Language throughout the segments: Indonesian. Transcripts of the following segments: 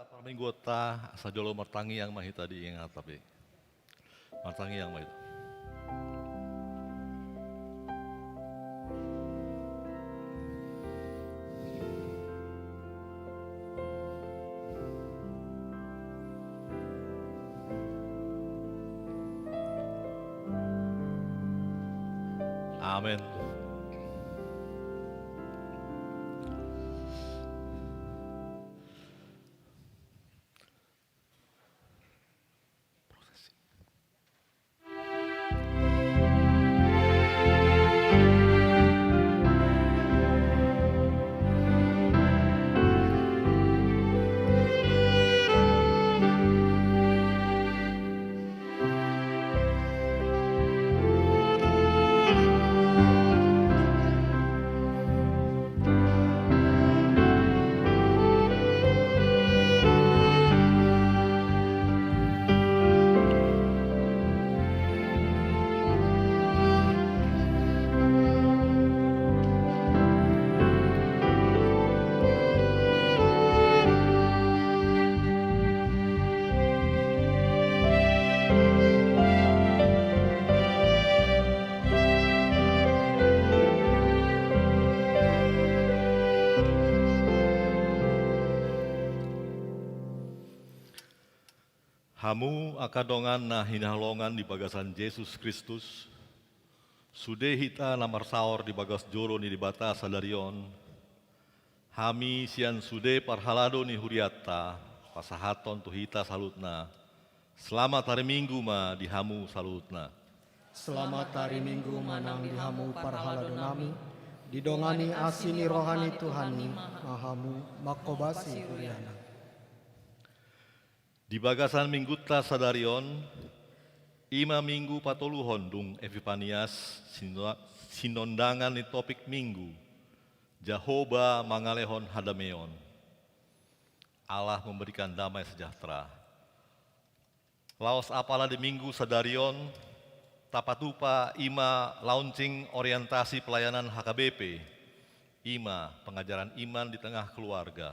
Parminggota sajolo martangi yang mahita diingat tapi martangi yang mahita. Amin. Hamu akadongan na hinahalongan di bagasan Yesus Kristus, sude hita namar saor di bagas jolo ni di bata sadarion, hami sian sude parhalado ni huriatta, pasahaton tu hita salutna, selamat hari Minggu ma di hamu salutna. Selamat hari Minggu manang di hamu parhalado nami, didongani asini rohani Tuhani, mahamu makobasi huriana. Di bagasan mingguta sadarion, ima minggu patoluhon dung Epifanias sinondangan ni topik minggu, Jehovah mangalehon hadameon. Allah memberikan damai sejahtera. Laos apalah di minggu sadarion, tapatupa ima launching orientasi pelayanan HKBP, ima pengajaran iman di tengah keluarga.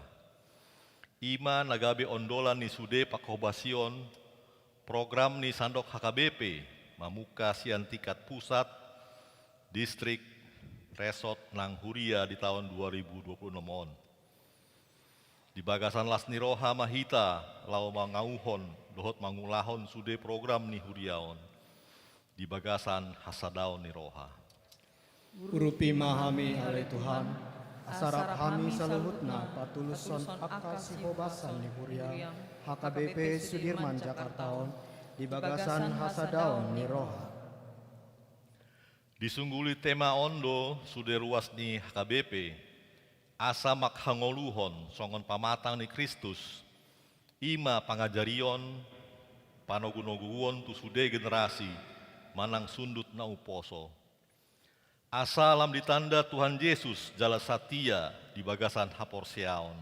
Ima nagabe ondolan ni sude pakobasion program ni sandok HKBP mamuka sian tingkat pusat distrik resort nang huria di tahun 2026 on. Di bagasan las niroha mahita lau mangauhon dohot mangulahon sude program ni huriaon. Di bagasan hasadaon niroha. Urupi mahami ale Tuhan, asarap hami saluhutna patuluson akasi hobasan ni huria HKBP Sudirman Jakartaon di bagasan hasadaon ni roha. Disungguli tema ondo sude ruas ni HKBP asa makhangoluhon songon pamatang ni Kristus ima pangajarion panogunoguon tu sude generasi manang sundut na uposo. Asa lam ditanda Tuhan Yesus jala satia di bagasan haporseaon.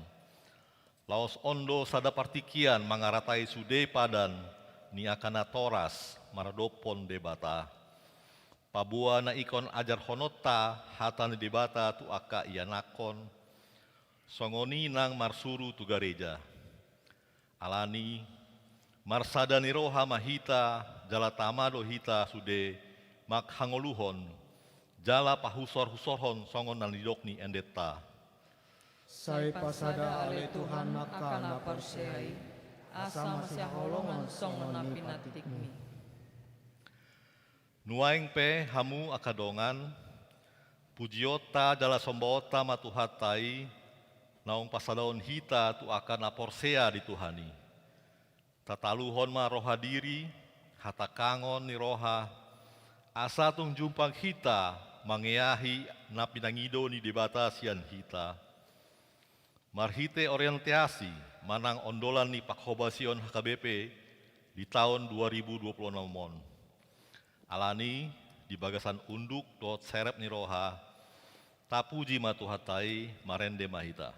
Laos ondo sada partikian mangaratai sude padan ni akana toras maradopon debata. Pabua na ikon ajar honota hatan debata tu aka ianakon. Songoni nang marsuru tu gareja. Alani marsada ni roha mahita jala tamado hita sude makhangoluhon. Jala pahusor-husorhon songon nalidok ni endeta. Sai pasada ale Tuhan makana parseai, asa masih holongan songon napinatikmi. Nuaing pe hamu akadongan, pujiota jala sombota matuhatai, naung pasadaon hita tu akan aporsea di Tuhani. Tataluhon ma roha diri, hatakangon ni roha, asa tung jumpang hita, mangeahi na pinangido ni debata sian hita. Marhite orientasi manang ondolan ni pakhobasion HKBP di tahun 2026 mon. Alani di bagasan unduk dot serep ni roha, tapuji matuhatai marende mahita.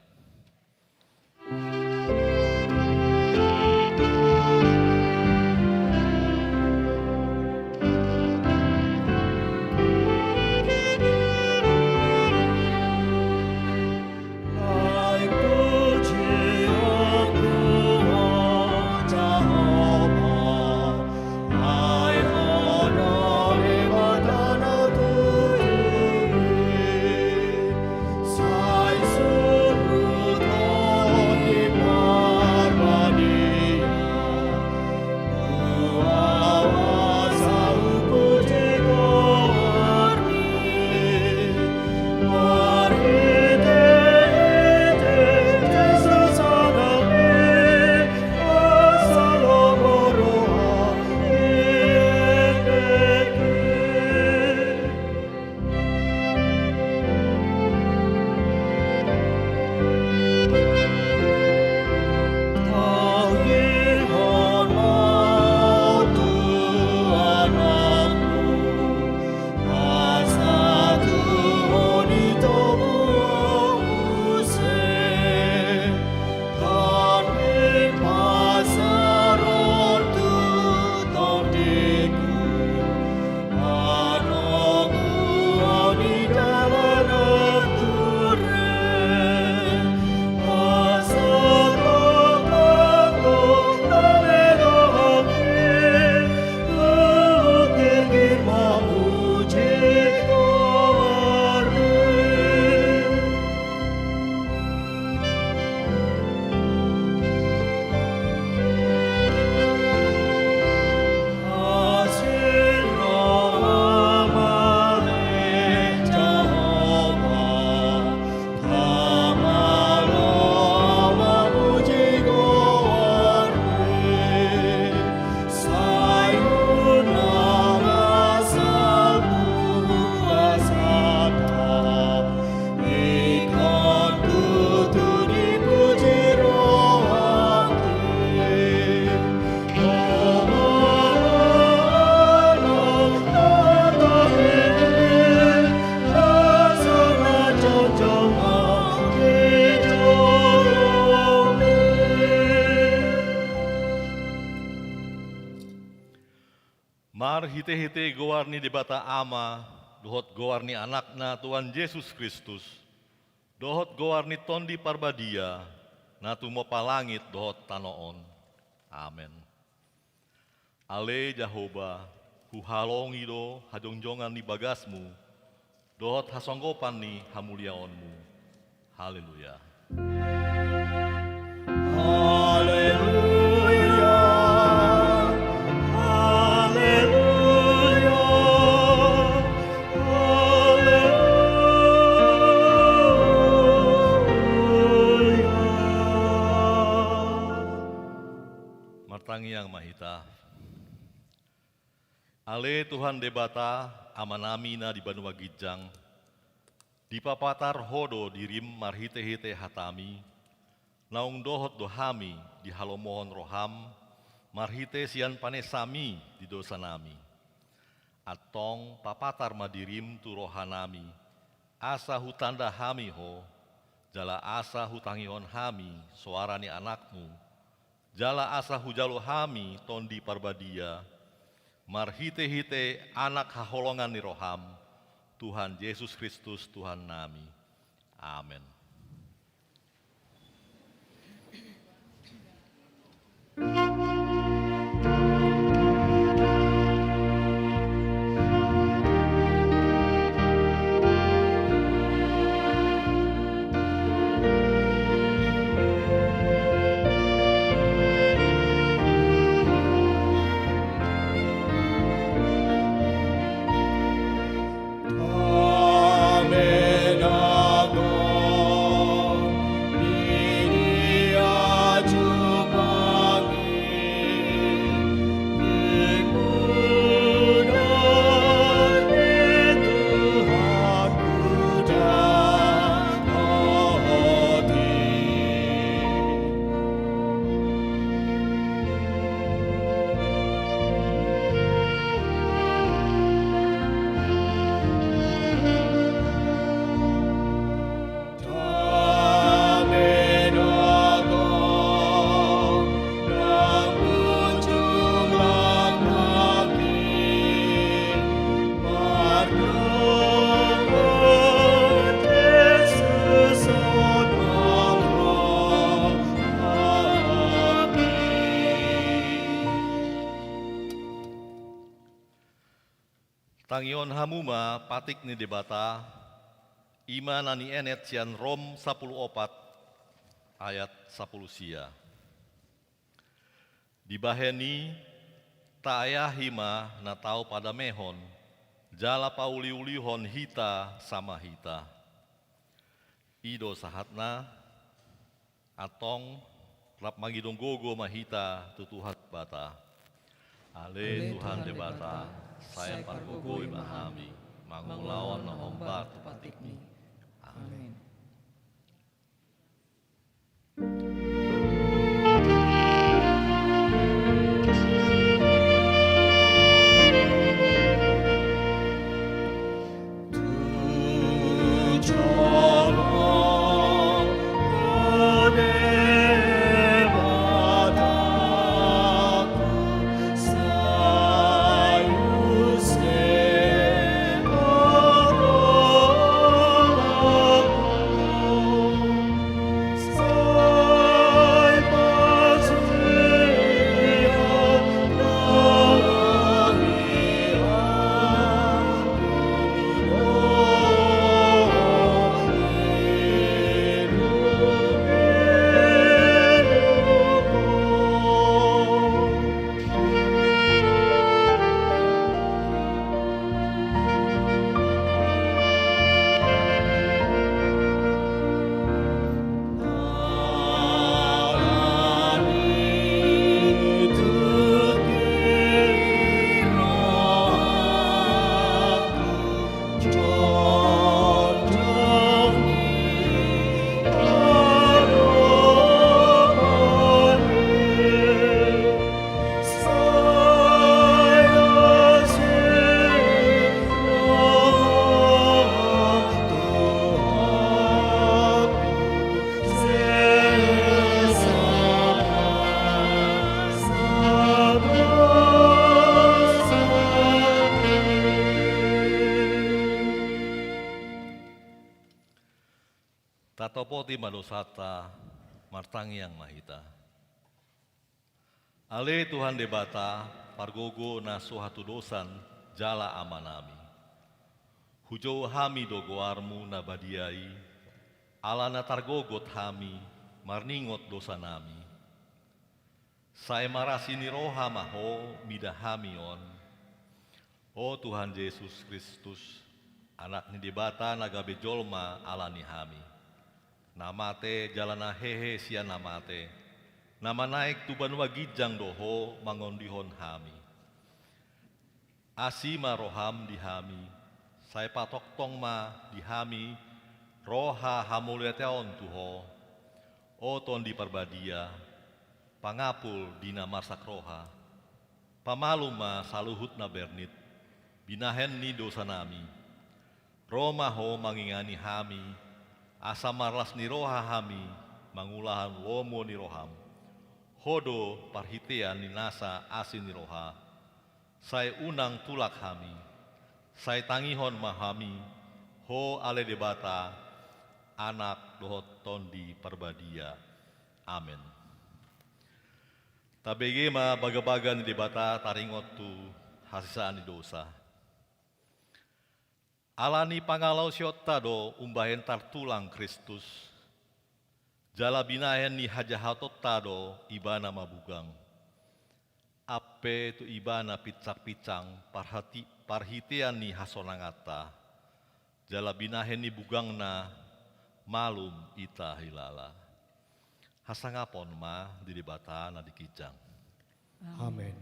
hite gowarni debata ama, dohot gowarni anakna Tuhan Yesus Kristus, dohot gowarni tondi parbadia, natu mopa langit dohot tanoon. Amen. Ale Jahoba, huhalongi do hajongjongan ni bagasmu, dohot hasonggopan ni hamuliaonmu. Haleluya. Haleluya, haleluya, haleluya. Martangi yang mahita. Ale Tuhan debata amanamina di Banua Gijang, di papatar hodo dirim marhite-hite hatami, naung dohot dohami di halomohon roham, marhite sian panesami di dosa nami. Atong papatar madirim tu rohanami, asa hutanda hami ho, jala asa hutangihon hami, suarani anakmu, jala asa hujalo hami tondi parbadia, marhite-hite anak haholongan ni roham, Tuhan Yesus Kristus Tuhan nami. Amin. Amen, Agon, Miria Jupangi, Kemudan itu aku dapati. Amen, Agon, yang ujunglah kaki, martabat Yesus seorang rohani. Tangion hamuma patik ni debata, ima nani enet sian Rom 14 ayat 10 sia. Dibaheni ta ayah hima na tau pada mehon, jala pauli-ulihon hita sama hita. Ido sahatna, atong rap magidong gogo mahita tutuhat bata. Ale Tuhan debata, saya pargogoi mahami, mangulawan na hombat patikni. Amin. Sayu se Tatopoti madosata martangiang mahita. Ale Tuhan debata pargogo na suhatu dosan jala amanami. Hujau hami dogoarmu na badiai, ala na targogot hami marningot dosa nami. Saya marasini roha maho midahamion. O Tuhan Yesus Kristus, anak ni debata nagabe jolma alani hami. Namate jalana hehe sia namate. Nama naik tuban wagijang doho mangondihon hami. Asima roham dihami. Saya patok tong ma dihami. Roha hamuliateon tuho. O ton di perbadia. Pangapul dina marsak roha. Pamaluma saluhut na bernit. Binahen ni dosa nami. Roma ho mangingani hami. Asa marlas ni roha hami. Mangulahan lomo ni roham. Hodo parhitean ni nasa asin ni roha. Saya unang tulak hami. Saya tangihon mahami. Ho ale debata. Anak dohot tondi perbadia. Amin. Tabege ma baga-baga ni debata taringot tu hasisaan ni dosa. Alani pangalau siota do umbahen tartulang Kristus. Jala binahen ni hajahatot tado ibana mabugang. Ape tu ibana picak-picang parhitian ni hasonangata. Jala binahen ni bugang na malum ita hilala. Hasangapon ma di debata na dikijang. Amin.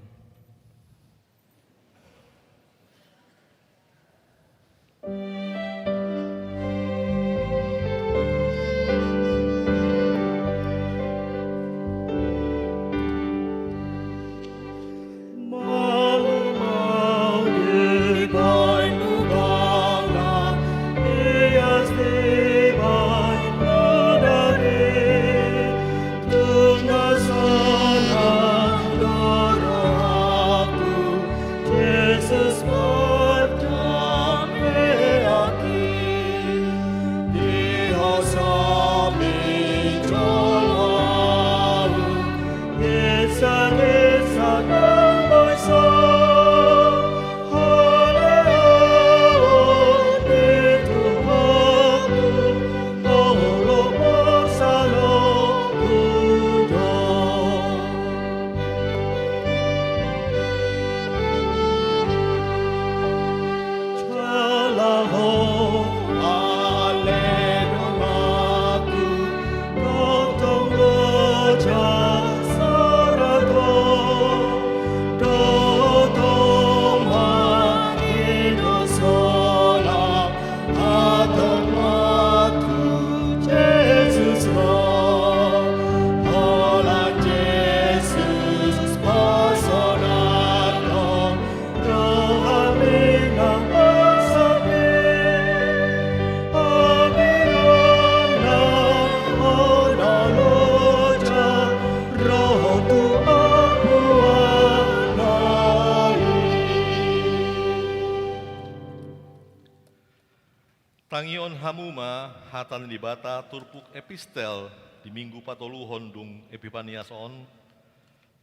Tangion hamuma hatan libata turpuk epistel di minggu patoluhon dung Epifanias on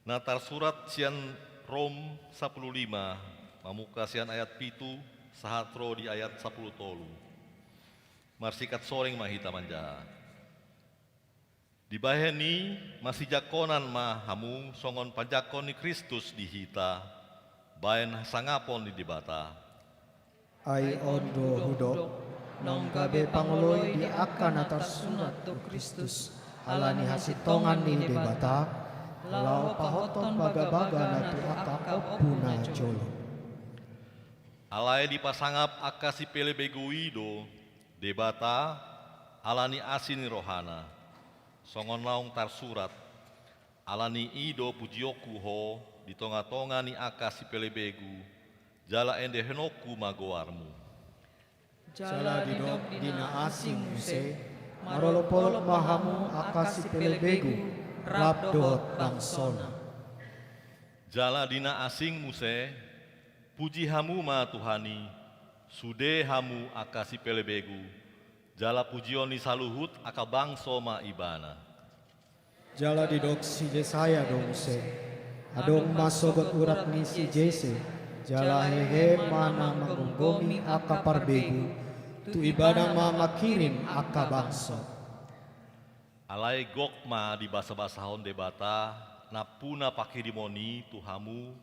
natar surat sian Rom 15 mamuka sian ayat pitu sahatro di ayat 10 tolu marsikat soreng mahita manja di baheni masih jakonan ma hamu songon panjakon ni Kristus di hita baen sangapon di debata Ai ondo hudok nong gabe pangoloi di akan atas sunat tu Kristus alani hasitongan ni debata lau pahoton baga-baga natu akak opuna jolo alai dipasangap akasi pele beguido debata alani asini rohana songon naung tar surat alani ido pujioku ho di tonga-tonga ni akasi pele begu jala ende henoku magoarmu jala didok dina asing muse marolopolok mahamu akasi pelebegu rab dohot bangsona jala dina asing muse puji hamu ma Tuhani sude hamu akasi pelebegu Jala pujion ni saluhut aka bangso ma ibana. Jala didok si Jesaya dongse, adong masogot urat ni si Jese, jala hehe mana mangunggomi aka parbegu, tu ibada ma makirim aka bangso. Alai gokma di basa-basahon debata, napuna pakirimoni tuhamu,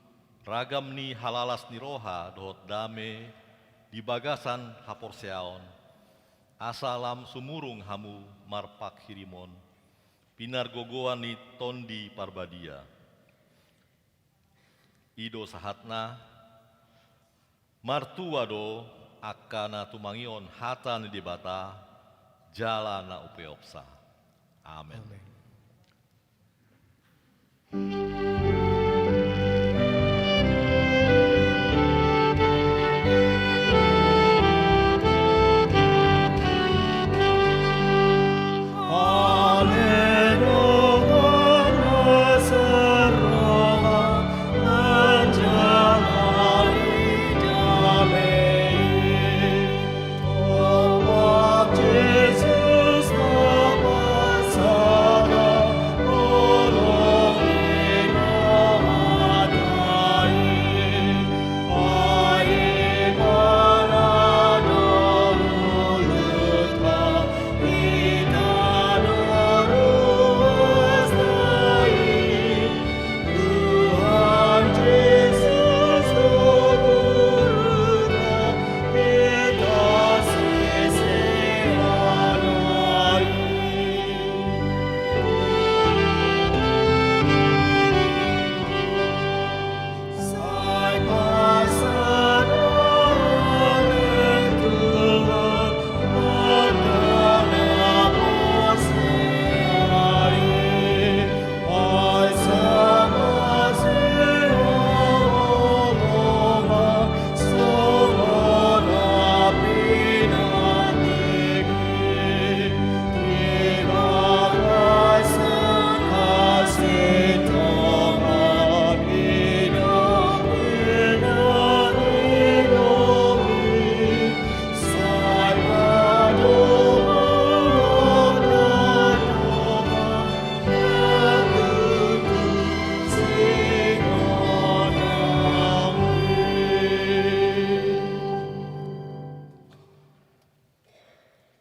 ragam ni halalas ni roha dohot dame, di bagasan haporseaon, asalam sumurung hamu marpak hirimon, pinar gogoan ni tondi parbadia. Ido sahatna, martuado akana tumangion hata ni debata, jala na upeopsa. Amen.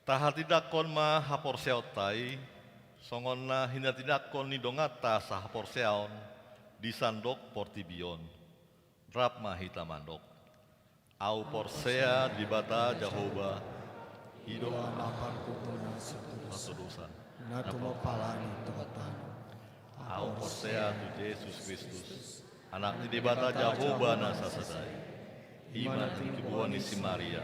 Tahadidakon ma haporseotai, songon na hinatidakon ni dongata sa haporseon, disandok portibion, rap ma hitamandok. Au porsea di bata Jehovah, hidup Apan kukuna setudusan, matudusan. natumo palani totan. Au porsea tu Yesus Kristus, anak ni debata Jehovah na sasadai. Iman tubuhan ni si Maria,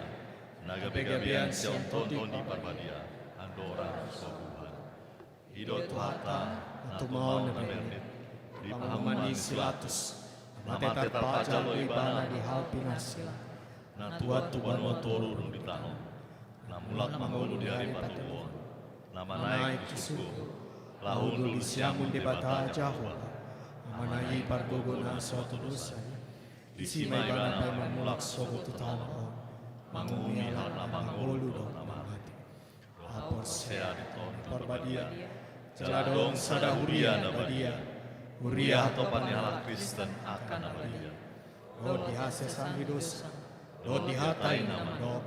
nagabegabian siang tonton di parbadia, andora sobuhan. Hidot hata, natumaw na bernit, di pahaman ni silatus, namate tarpajalo ibana di hal pinasila. natuat tuban watoru rung ditano, namulak mangulu di hari patubuan, nama naik di suku, lahun dulu siamun di bata Jehovah, Manai pargogona suatu dosa, isi may bana pa mamulak sogo tutano, mangumi hal na mangulu do nama mati. Hapor sea di ton Parbadia, jaladong sada huria na badia, huria topan ni halak Kristen akan na badia. Rod dihasesan hidos, rod dihatay na manok,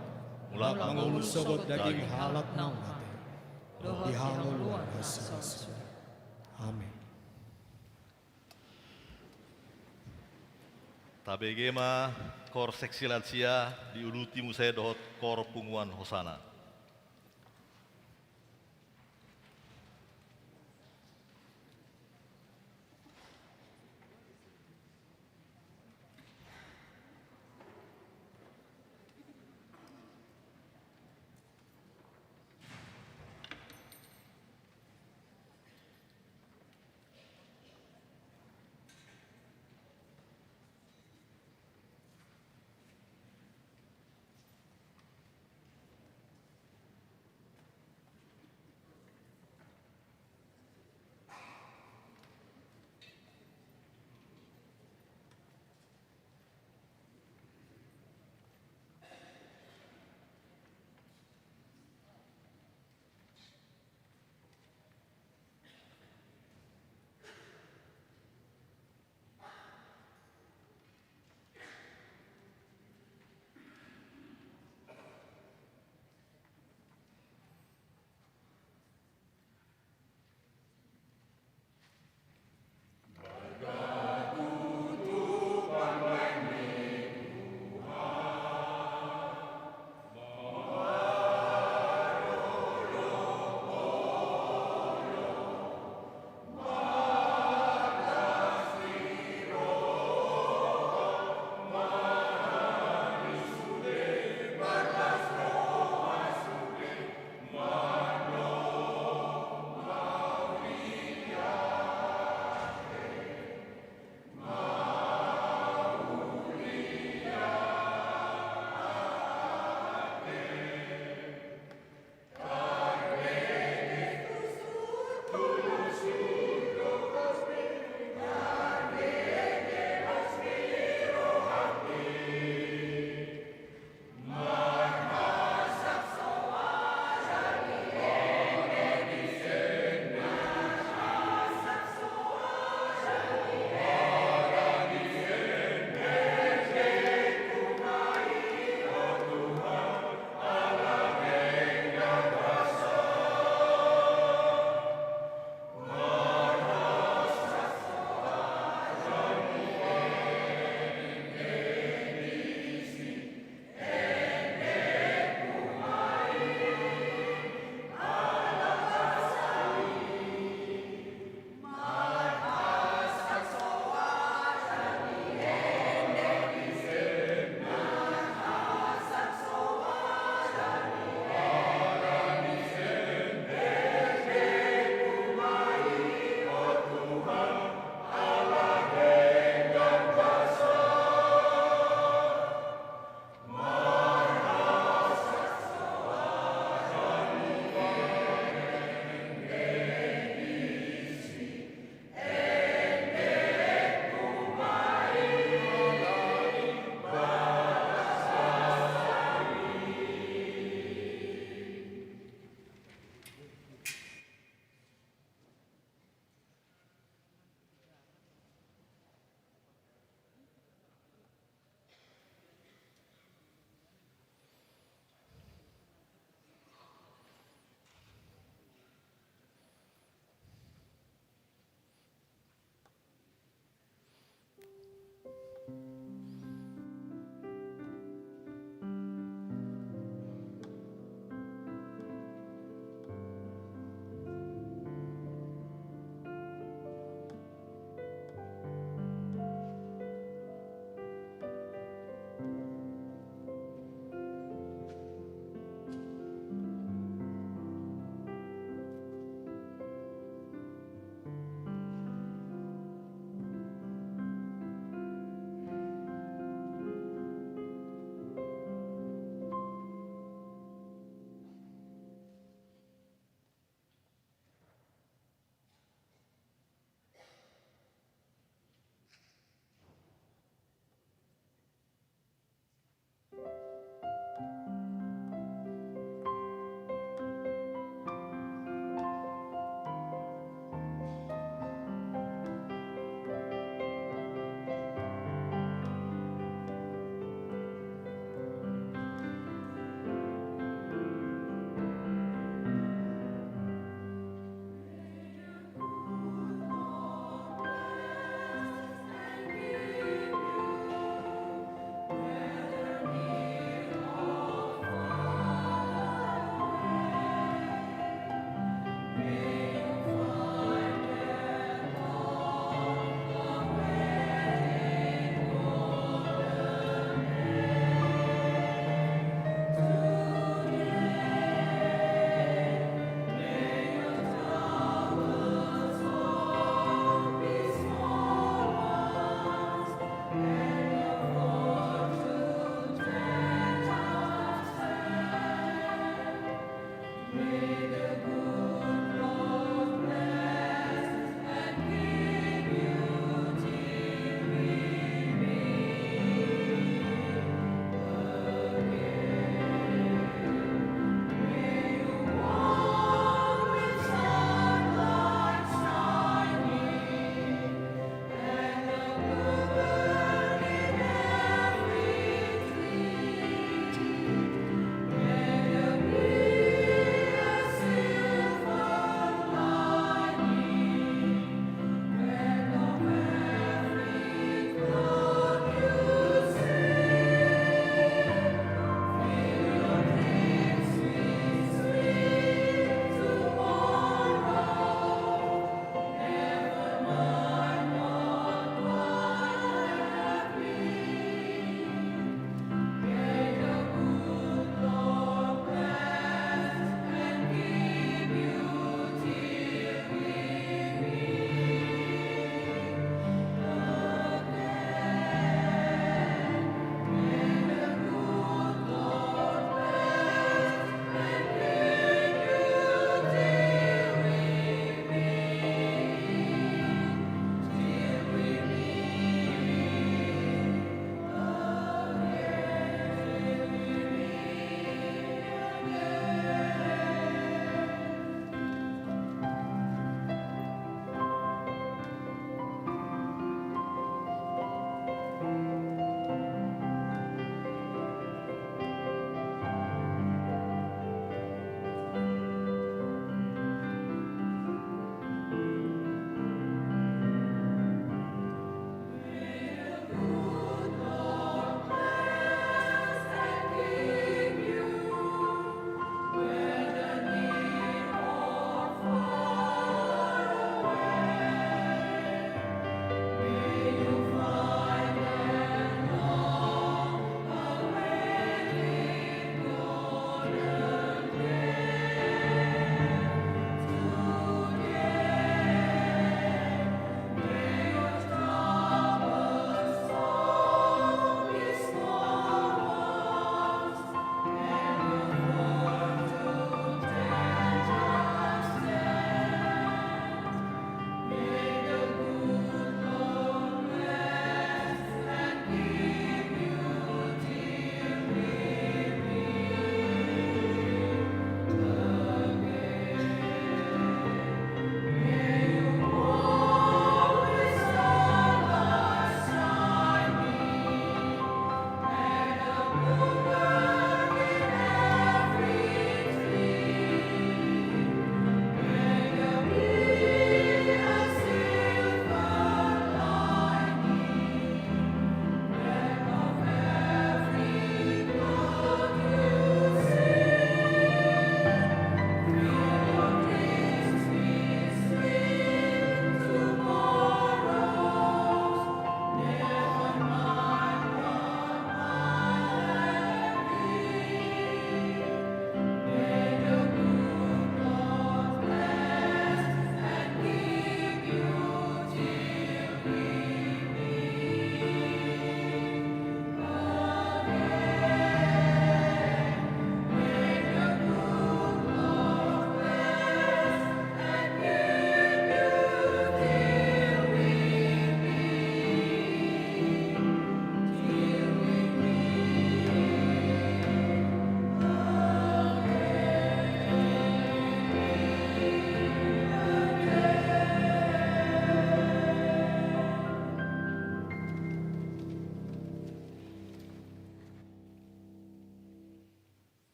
mulak mangulu sogot daging halak na mati. Rod dihanguluan hasa. Amin. Tabegema kor seksi lansia diuluti musai dohot kor punguan hosana.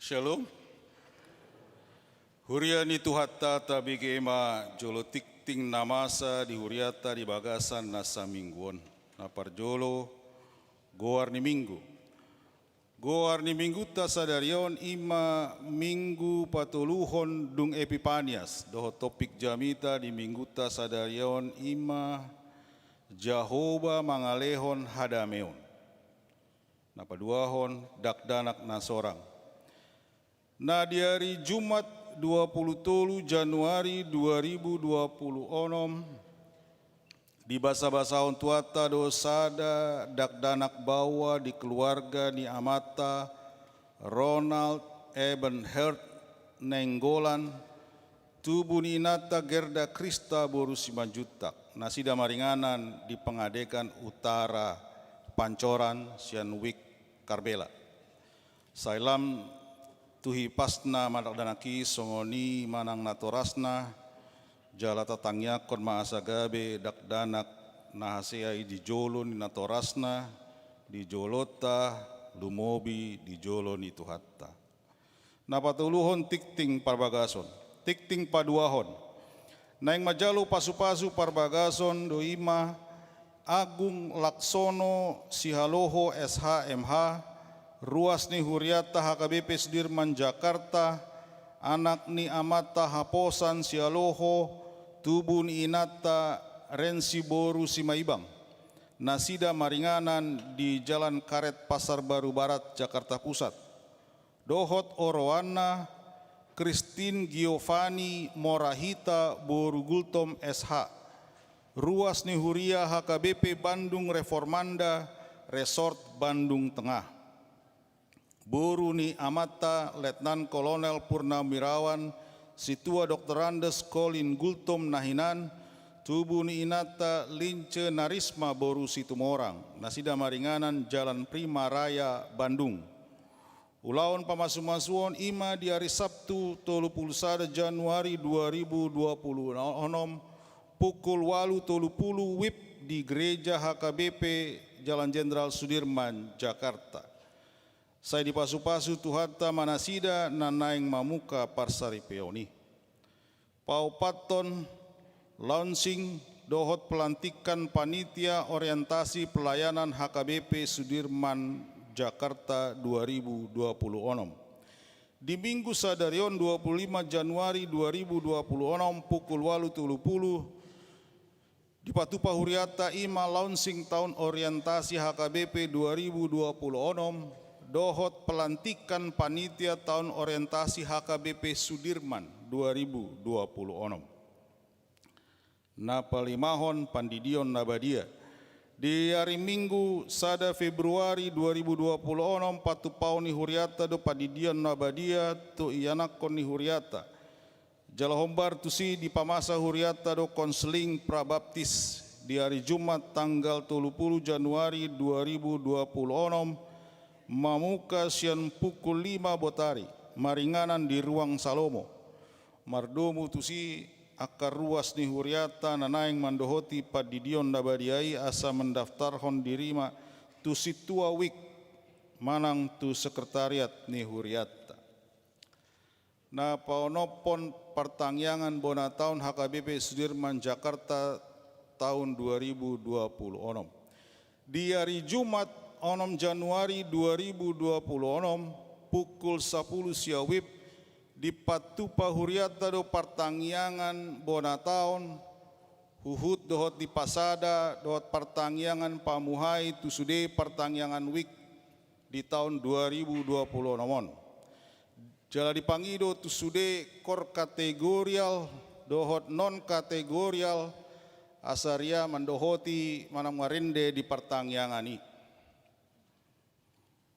Shalom. Huriani tuhatta tabigema jolo tikting namasa di huriata di bagasan nasa mingguon. Naparjolo goar ni minggu. Goar ni minggu ta sadarion ima minggu patuluhon dung Epipanias. Doho topik jamita di minggu ta sadarion ima Jahoba mangalehon hadameon. Napaduahon dakdanak nasorang. Na di hari Jumat 23 Januari 2026 di basa-basahon tuata dosada dakdanak bawa di keluarga ni amata Ronald Ebenhert Nenggolan tubuh ni inata Gerda Krista boru Simanjutak nasida maringanan di pengadekan utara Pancoran Sianwik Karbela sailam tuhi pasna madakdanaki songoni manang natorasna jala tatangyakon maasagabe dakdanak nahaseai di jolo ni natorasna di jolota lumobi di jolo ni tuhatta napatuluhon tikting parbagason tikting paduahon naing majalu pasu-pasu parbagason doima Agung Laksono Sihaloho SHMH ruas ni Huriata HKBP Sudirman Jakarta anak ni Amata Haposan Sialoho tubuh ni Inata Rensi Boru Simaibang nasida maringanan di Jalan Karet Pasar Baru Barat Jakarta Pusat Dohot Orowana Christine Giovanni Morahita Boru Gultom SH ruas ni Huria HKBP Bandung Reformanda Resort Bandung Tengah Boru ni Amata Letnan Kolonel Purnamirawan Situa Dr. Andes Colin Gultom Nahinan tubuh ni Inata Lince Narisma Boru Situmorang nasida maringanan Jalan Prima Raya Bandung Ulawan pamasu-masuon ima di hari Sabtu 31 Januari 2026 pukul 8.30 WIB di Gereja HKBP Jalan Jenderal Sudirman, Jakarta. Saya di pasu-pasu Tuhatta manasida nanaing mamuka parsari peoni. Paupaton launching dohot pelantikan panitia orientasi pelayanan HKBP Sudirman, Jakarta 2026. Di Minggu Sadarion 25 Januari 2026 pukul 8.30 di Patupa Huriata ima launching tahun orientasi HKBP 2026 dohot pelantikan panitia tahun orientasi HKBP Sudirman 2026. Napalimahon Pandidion Nabadia di hari Minggu sada Februari 2026 Patupau ni Huriata do Pandidion Nabadia tu ianakon ni Huriata Jalahombar tusi di Pamasa Huriata do konseling prabaptis di hari Jumat tanggal 30 Januari 2026 mamuka sian pukul 5 botari maringanan di ruang Salomo mardomu tusi akar ruas ni Huriata nanaing mandohoti Padidion Nabadiai asa mendaftarhon dirima tu situa wik manang tu sekretariat ni Huriata na paonopon pertangyangan bona tahun HKBP Sudirman Jakarta tahun 2026 di hari Jumat 6 Januari 2026 pukul 10 siawib di Patupa Huriata do pertangyangan bona tahun huhut dohot di Pasada dohot pertangyangan pamuhai tusude pertangyangan wik di tahun 2026 jala dipangido tusude kor kategorial dohot non kategorial asaria mandohoti manang marinde di pertangyangani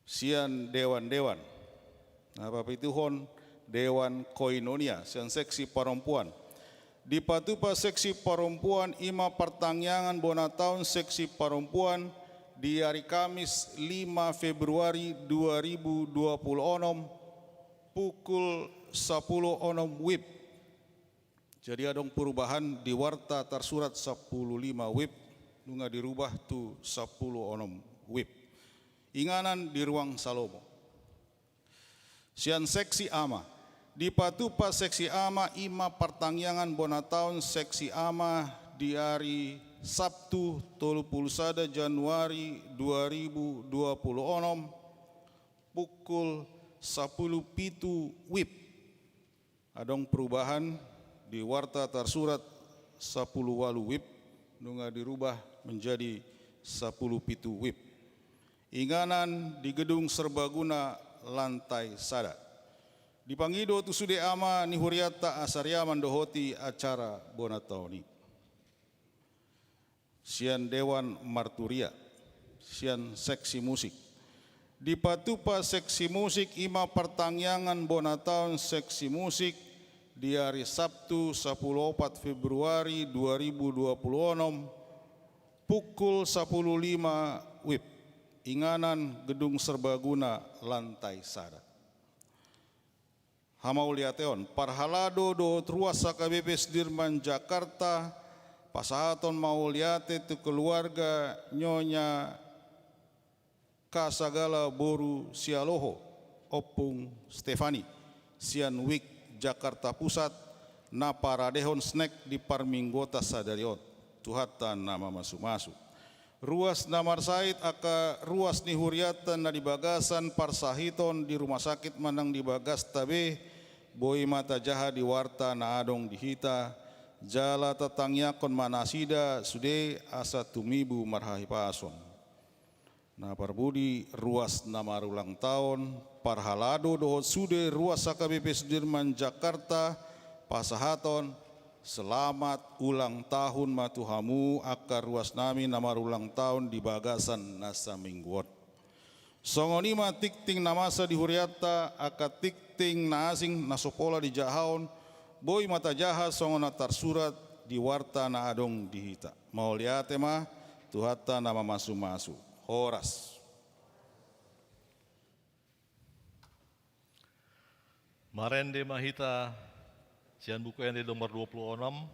sian dewan-dewan nah papituhon Dewan Koinonia sian seksi perempuan di Patupa seksi perempuan ima pertangyangan bona tahun seksi perempuan di hari Kamis 5 Februari 2026 pukul 10.06 WIB. Jadi adong perubahan di warta tersurat 10.5 WIB nunga dirubah tu 10.06 WIB. Inganan di ruang Salomo. Sian seksi ama di Patupa seksi ama ima pertangyangan bona tahun seksi ama di hari Sabtu 31 Januari 2026 pukul 10.07 WIB. Adong perubahan di warta tersurat 10.8 WIB nunga dirubah menjadi 10.07 WIB. Inganan di gedung serbaguna lantai sada. Dipangido tu sude ama ni huriata asaria mandohoti acara bonataoni. Sian Dewan Marturia, sian seksi musik. Di patupa seksi musik ima pertangyangan bonataon seksi musik di hari Sabtu 14 Februari 2026 pukul 10.05 WIB. Inganan Gedung Serbaguna lantai sada. Hamauliateon parhalado do truas HKBP Sudirman Jakarta pasahaton mauliate tu keluarga Nyonya Kasagala Boru Sialoho Opung Stefani Sian Wik Jakarta Pusat na paradehon snack di Parminggota Sadarion Tuhatan nama masu-masu. Ruas Namar Said aka ruas ni huriatan na di bagasan parsahiton di rumah sakit Manang di Bagas tabe boi mata jaha di warta na adong dihita jala tatangya kon manasida sude asa tumibu marhahi pason. Na parbudi ruas namar ulang tahun parhalado dohot sude ruas HKBP Sudirman Jakarta pasahaton selamat ulang tahun matuhamu akar ruas nami namar ulang tahun di bagasan nasa mingguon. Songonima tikting namasa di huriata aka tikting naasing nasopola di jahaon boi mata jaha songon atar surat di warta na adong dihita. Mau liate mah tuhata nama masu-masu. Horas. Marende mahita sian buku yang di nomor 26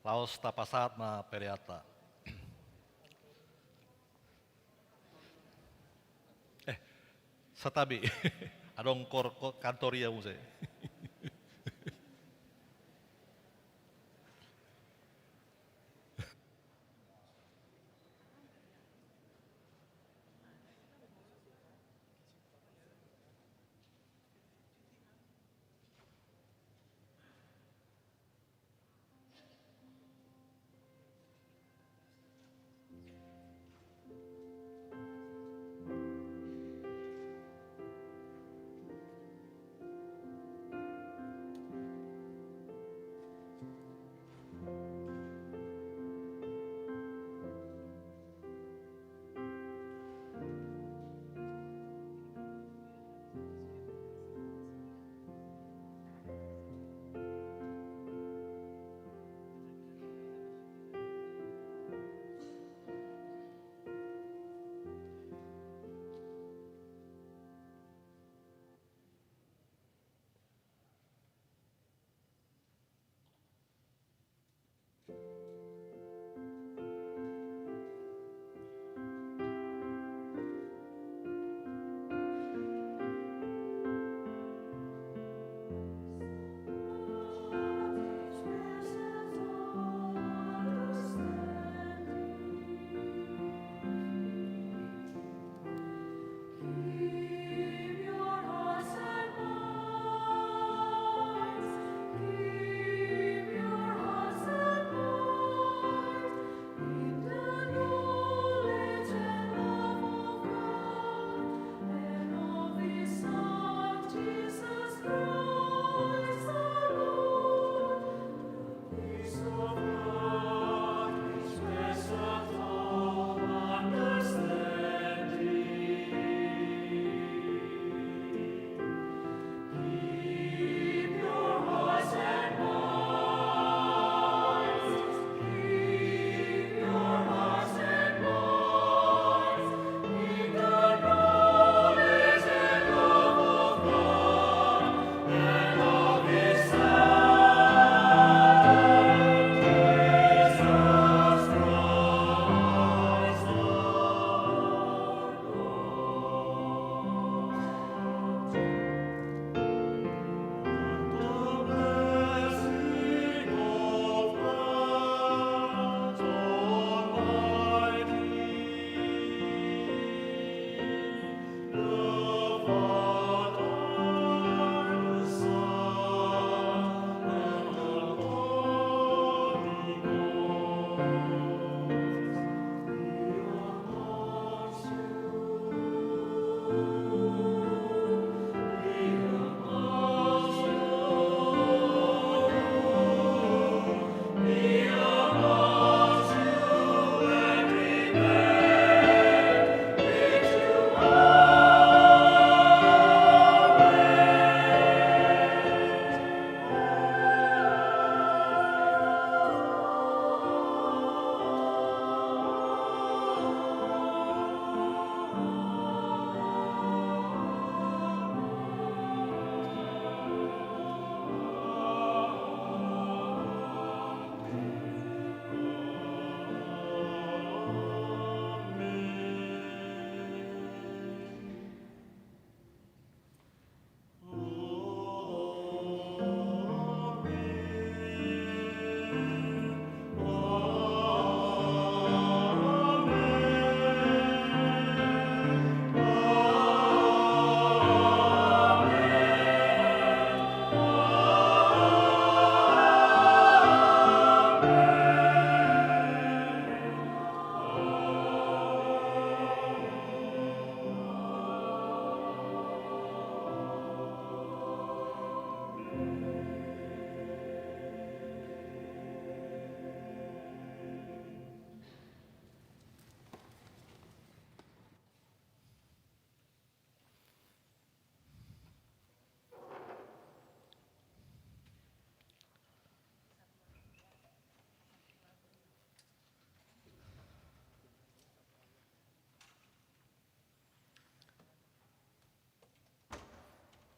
laos tapasat na periata. Satabi adong kantoria muse.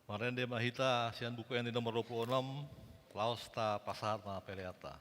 Marende mahita sian buku yang di nomor 26, Lausta Pasarna Peleata.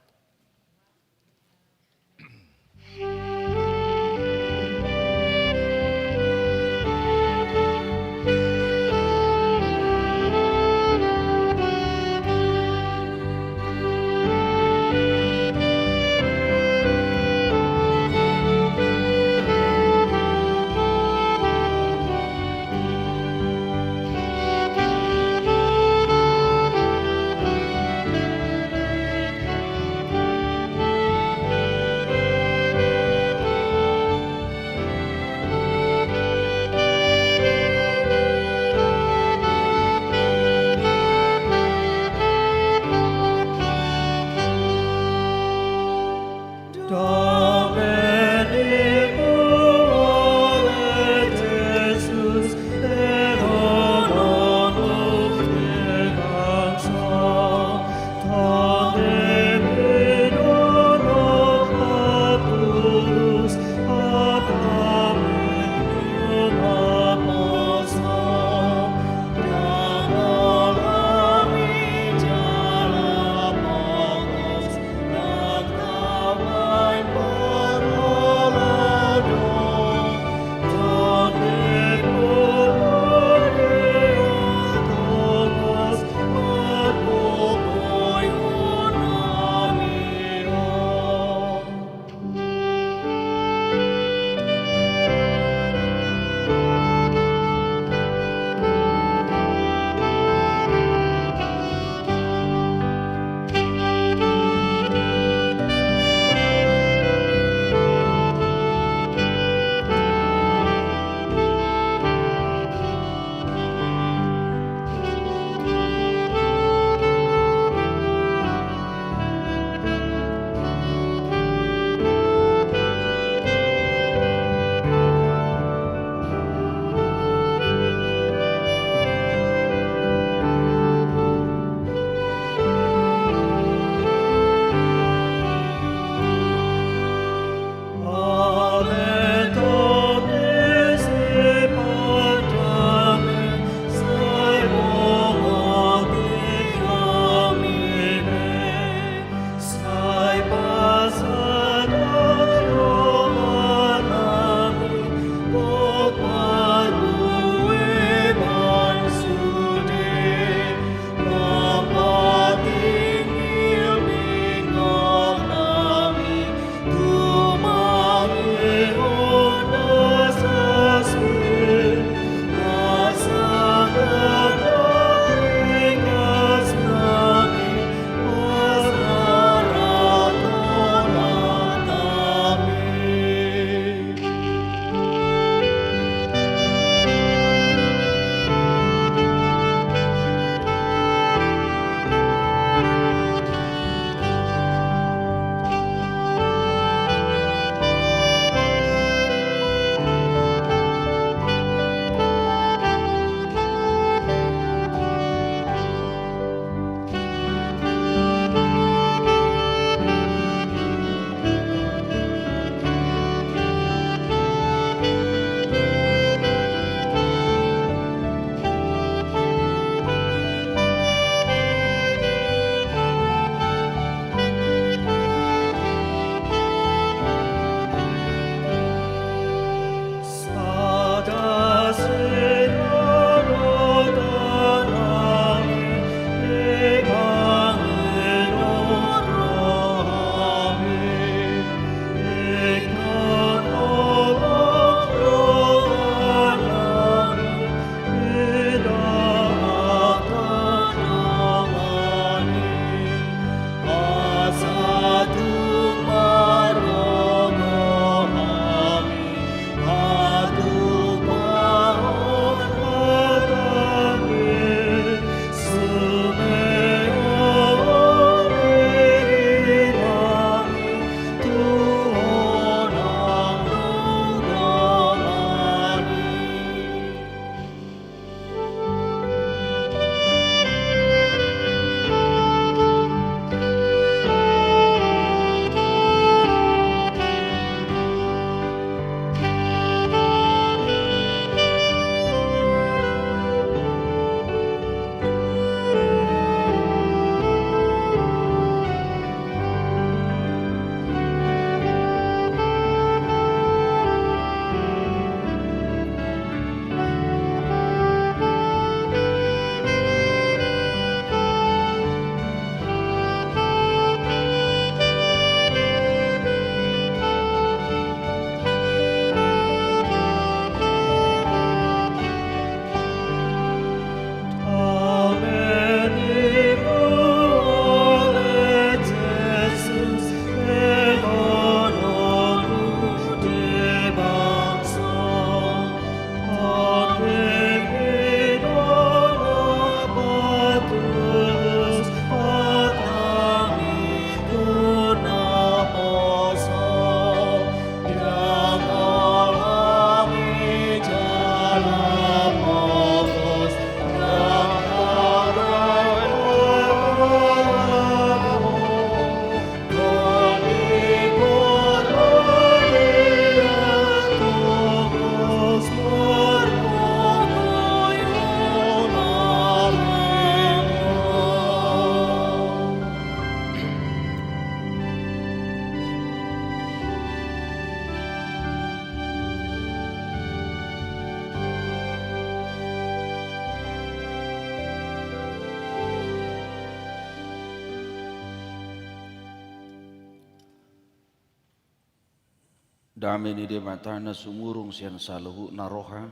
Dami ni de matana sumurung sian saluhu naroha.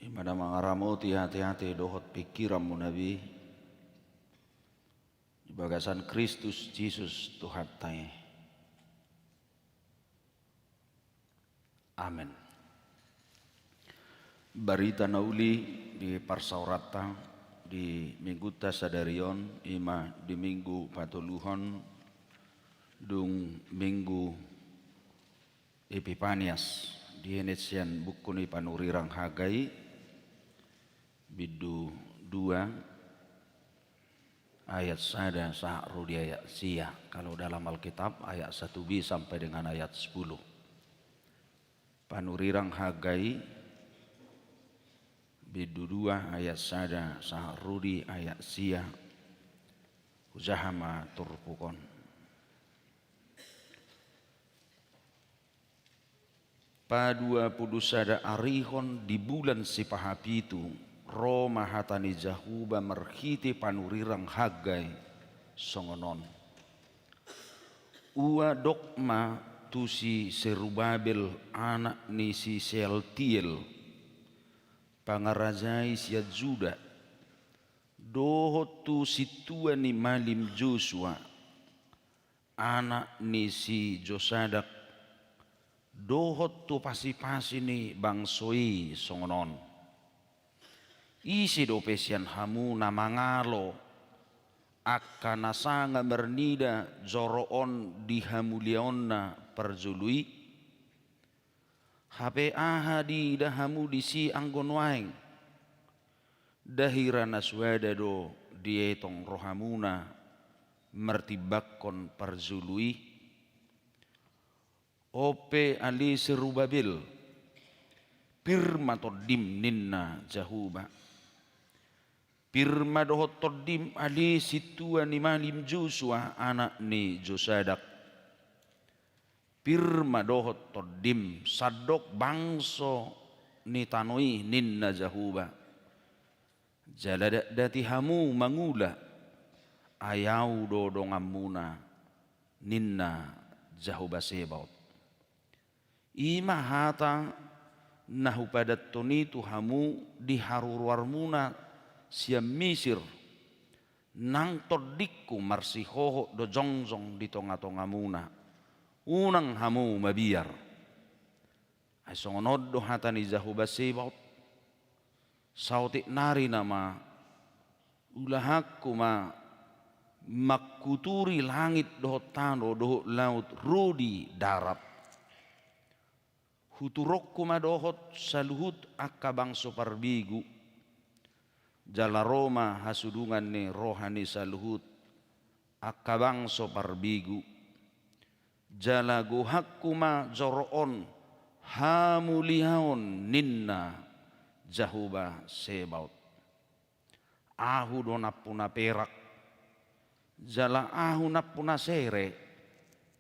Imada mangaramoti hati-hati dohot pikiran mu nabi. Di bagasan Kristus Yesus Tuhan tai. Amin. Barita nauli di parsaurata di minggu tasadarion ima di minggu patuluhon dung minggu Epipanias di Enesian bukuni panurirang hagai bidu 2 ayat sada sa'rudi ayat sia. Kalau dalam Alkitab ayat 1b sampai dengan ayat 10. Panurirang hagai bidu 2 ayat sada sa'rudi ayat sia. Uzahama turpukon. Pada 20 sada arihon di bulan Sipahapitu Roma hatani Jahuba merhiti panurirang hagai songonon. Ua dokma tusi Serubabel anak ni si Sealtiel pangarajai sia Juda doho tu situa ni Malim Joshua anak ni si Josadak dohot tu pasi-pasi ni bangsoi songonon. Isi do pesian hamu namangalo akka nasanga bernida joroon di hamulionna perjului. Hape ahadi dahamu disi anggon waeng. Dahira naswada do dietong rohamuna mertibakon perjului. Ope ali Serubabil pirma todim ninna Jahuba pirma dohot todim ali situa ni Malim Joshua anak ni Josadak pirma dohot todim sadok bangso ni tanoi ninna Jahuba jalada dati hamu mangula ayau do dongamuna ninna Jahuba Sebaot. Ima hata nahu padat tonitu hamu diharuruarmuna siam Misir nang todikku marsihoho do jongjong di tonga-tongamuna unang hamu mabiar ay songonod do hata ni Jahuba Sebaot sautik nari nama ulahakku ma makuturi langit do tano do laut rudi darat huturokku madohot saluhut akka bangso parbigu jala Roma hasudungan ni rohani saluhut akka bangso parbigu jala gohakku ma joroon hamulihaon ninna Jahuba Sebaot ahu do napuna perak jala ahu napuna sere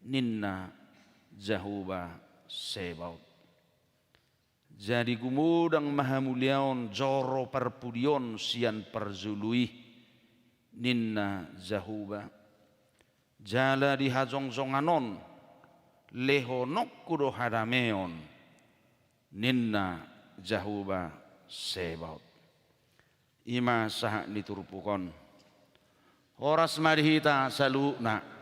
ninna Jahuba Sebaot. Jadi gumudang mahamuliaon joro perpudion sian perzului ninna Jahuba jala di hajongjonganon lehonokku do hadameon ninna Jahuba Sebaot. Ima sahak diturpukon horas madhita saluna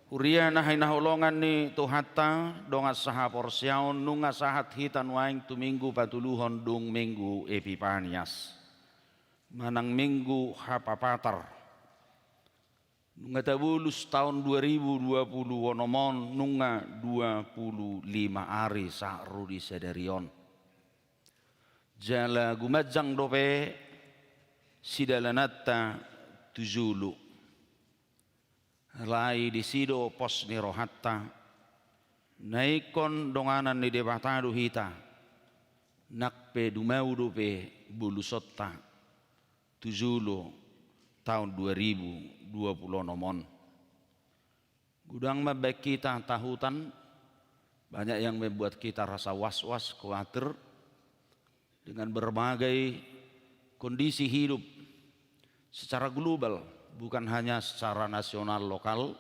Huria nahay naholongan ni tuhatta donga saha porsiaon nunga sahat hitan waing tu minggu patuluhon dung minggu Epipanias. Manang minggu hapapatar. Nunga tabulus tahun 2020 wonomon nunga 25 hari sa'rudi sederion. Jala gumajang dope sidalanatta tujulu. Lai di sido pos ni rohatta naikon donganan ni debatadu hita nakpe dumau dope bulusotta tujulo tahun 2020 nomon gudang mabek kita tahutan banyak yang membuat kita rasa was-was khawatir dengan berbagai kondisi hidup secara global bukan hanya secara nasional lokal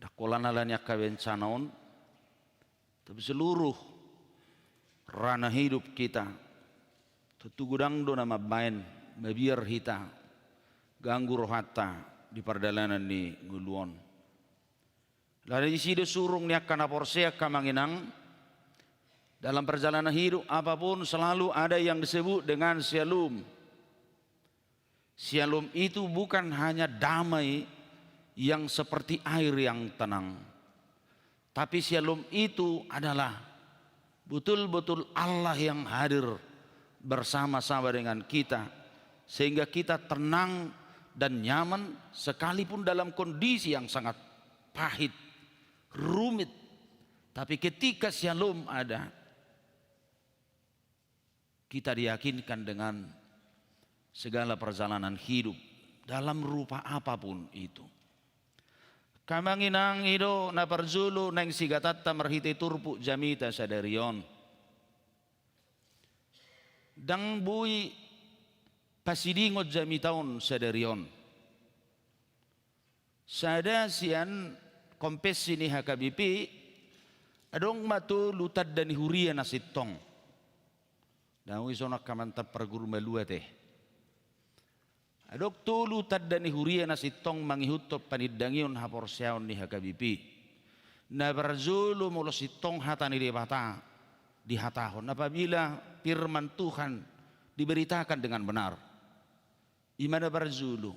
dakolanalanya kabencanaon, tapi seluruh ranah hidup kita tutugudang do nama main mabiar hita ganggu rohata di perdalanan ni nguluon. Lalu di sini surung ni akan aporsea kamanginang dalam perjalanan hidup apapun selalu ada yang disebut dengan shalom. Shalom itu bukan hanya damai yang seperti air yang tenang, tapi shalom itu adalah betul-betul Allah yang hadir bersama-sama dengan kita, sehingga kita tenang dan nyaman sekalipun dalam kondisi yang sangat pahit, rumit. Tapi ketika shalom ada, kita diyakinkan dengan segala perjalanan hidup dalam rupa apapun itu. Kamanginang ido na parzulu nang sigatatta marhite turpu jamita sadarion. Dang bui pasidingot jamitaon sadarion. Sada sian kompes sini hakabipi adong matu lutad dan huria nasitong. Dawi sonak kamantap perguru melua teh. Adok tulu tadda ni huria nasitong mangihutop panidangion haporsiaon ni hakabipi. Na berzulu mulo sitong hata ni debata di hatahon. Apabila firman Tuhan diberitakan dengan benar. Imana berzulu.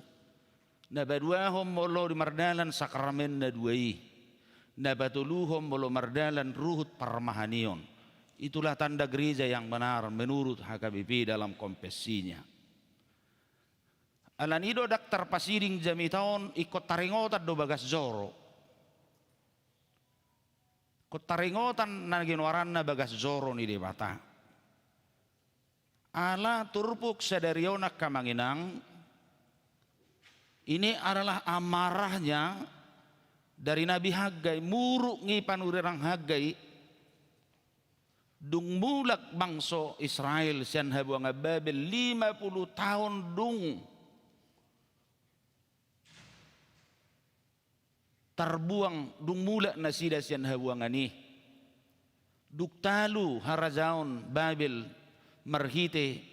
Na baduahom mulo di mardalan sakramen na duai. Na batuluhom mulo mardalan ruhut parmahanion. Itulah tanda gereja yang benar menurut HKBP dalam kompesinya. Alanido daktar pasiring jamitaon ikut taringotan do bagas zoro. Ikut taringotan na ginwaran na bagas zoro ni debata. Ala turpuk sadariona kamanginang. Ini adalah amarahnya dari Nabi Hagai. Muruk ngi panurirang Hagai. Dung mulak bangso Israel sian habuang Babel 50 tahun dung terbuang dung mulak nasida sian habuang ani duktalu harajaon Babel marhite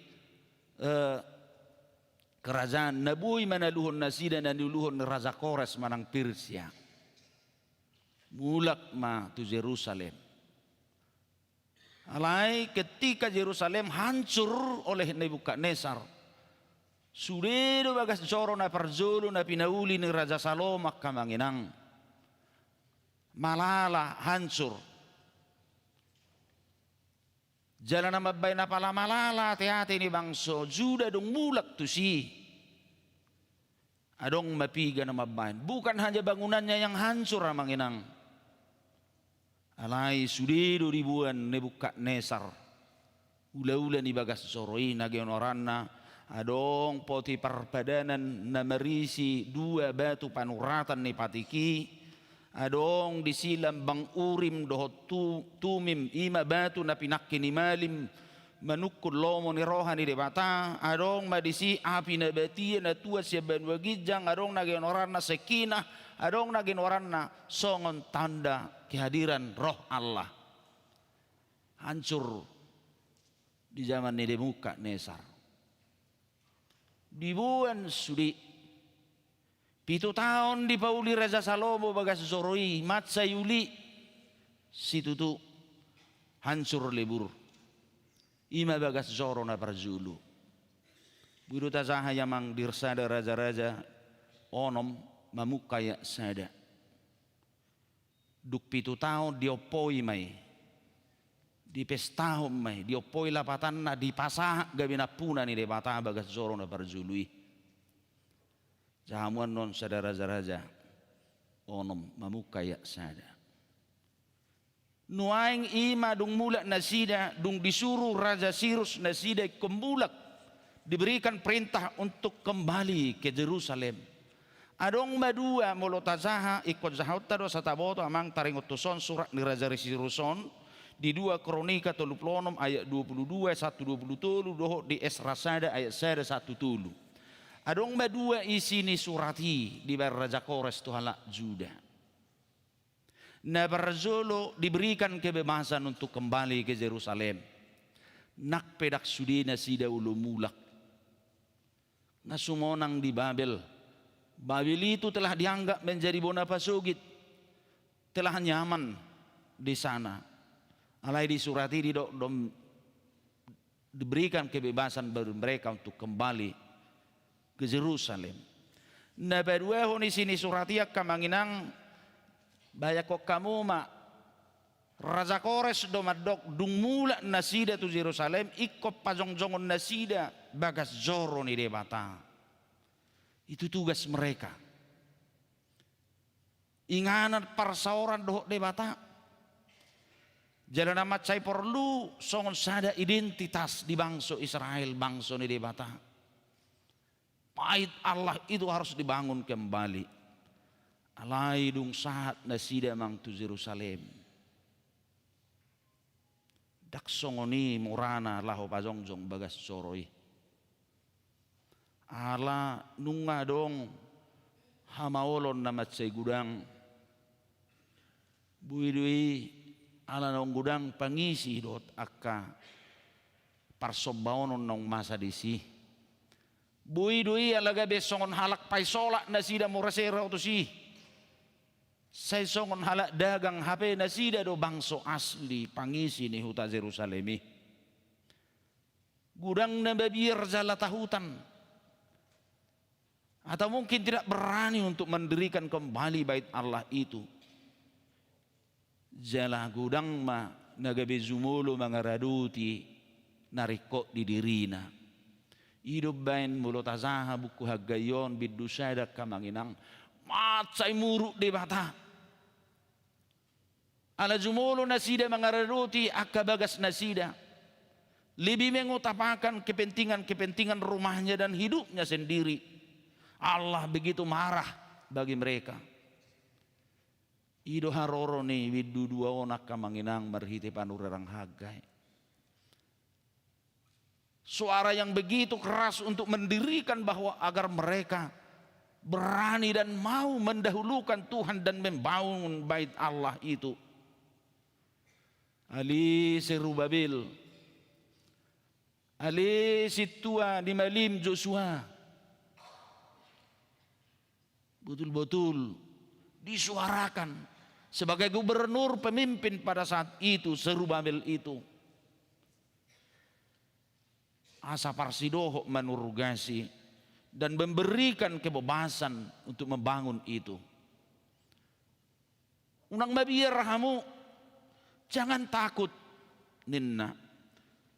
kerajaan nabui manaluhon nasida dan duluhon raja Kores manang Persia mulak ma tu Jerusalem. Alai ketika Yerusalem hancur oleh Nebukadnezar, sudedo bagas joro na parzulu na pinauli ni Raja Salomak kamanginang, malala hancur. Jalan na mabay na pala malala te-ate ni bangso, Juda dong mulak tu si, adong mapiga na mabay. Bukan hanya bangunannya yang hancur kamanginang. Alai sudedo ribuan Nebukadnezar ula-ula ni bagas soroi nagion oranna adong poti perpadanan na marisi 2 batu panuratan ni patiki adong disilam bang urim dohot tumim 5 batu na pinakki ni malim manukul lomo ni roha ni debata adong madisi api na batia na tua siya banwagijang adong nagion oranna sekinah adong nagin waranna songon tanda kehadiran roh Allah. Hancur di zaman Nebukadnezar. Dibuan sudi 7 tahun di pauli Raja Salomo bagas zoroi matsa yuli situtu hancur lebur. Ima bagas zoro na parzulu. Buru tazaha yamang dirsada raja-raja onom mamukaya sada. Duk 7 tahun diopoi mai. Di pestahom mai. Diopoi lapatan na dipasah gabina puna ni debata bagas zoro na parzului. Jahamuan non sada raja-raja. Onom mamukaya sada. Nuaing ima dung mulak nasida. Dung disuruh Raja Sirus nasida kembulak. Diberikan perintah untuk kembali ke Jerusalem. Adong madua molotazaha ikut zahauta do sataboto amang taringotuson surat ni Raja Siruson di 2 Kronika 36 ayat 22 1:27 doho di Esrasada ayat 1:1. Adong madua isi ni surati di bar Raja Kores tuhala Juda. Na Barzolo diberikan kebebasan untuk kembali ke Yerusalem. Nak pedak sudi na sida ulo mulak. Na sumonang di Babel. Babel itu telah dianggap menjadi bona pasugit. Telah nyaman di sana. Alai di surat ini diberikan kebebasan bagi mereka untuk kembali ke Yerusalem. Na badua di sini suratiak kamanginang baya kok kamu ma Raja Kores domadok dung mula nasida tu Yerusalem ikop pajong-jongon nasida bagas zoro ni debata. Itu tugas mereka. Inganan parsaoran doh debata. Jalan amat saya perlu songon sada identitas di bangsa Israel, bangsa ni debata. Pahit Allah itu harus dibangun kembali. Alai dung saat nasida mang tu Yerusalem. Dak songoni murana laho pajongjong bagas soroi. Ala nunga dong hamaolon namat say gudang. Buidui ala nong gudang pangisi dot akka parsobaonon nong masa disi. Buidui alaga besongon halak paisolak nasida murasera uto si. Saya songon halak dagang HP nasida do bangso asli pangisi ni huta Yerusalemi. Gudang na babir zalata hutan. Atau mungkin tidak berani untuk mendirikan kembali bait Allah itu. Jala gudang ma nagabe zumulo mangaraduti nariko di dirina. Hidup bain mulut azaha buku hagayon bidusada kamanginang matsay muruk de bata. Ala zumulo nasida mangaraduti akabagas nasida. Lebih mengutamakan kepentingan rumahnya dan hidupnya sendiri. Allah begitu marah bagi mereka. Ido haroro ni widu dua onak kamanginang marhiti panurarang hagai. Suara yang begitu keras untuk mendirikan bahwa agar mereka berani dan mau mendahulukan Tuhan dan membangun bait Allah itu. Ali Serubabil, Ali Situa di Malim Joshua. Betul-betul disuarakan sebagai gubernur pemimpin pada saat itu Serubabil itu. Asa Parsidoho menurugasi dan memberikan kebebasan untuk membangun itu. Unang mabiyar hamu, jangan takut ninna.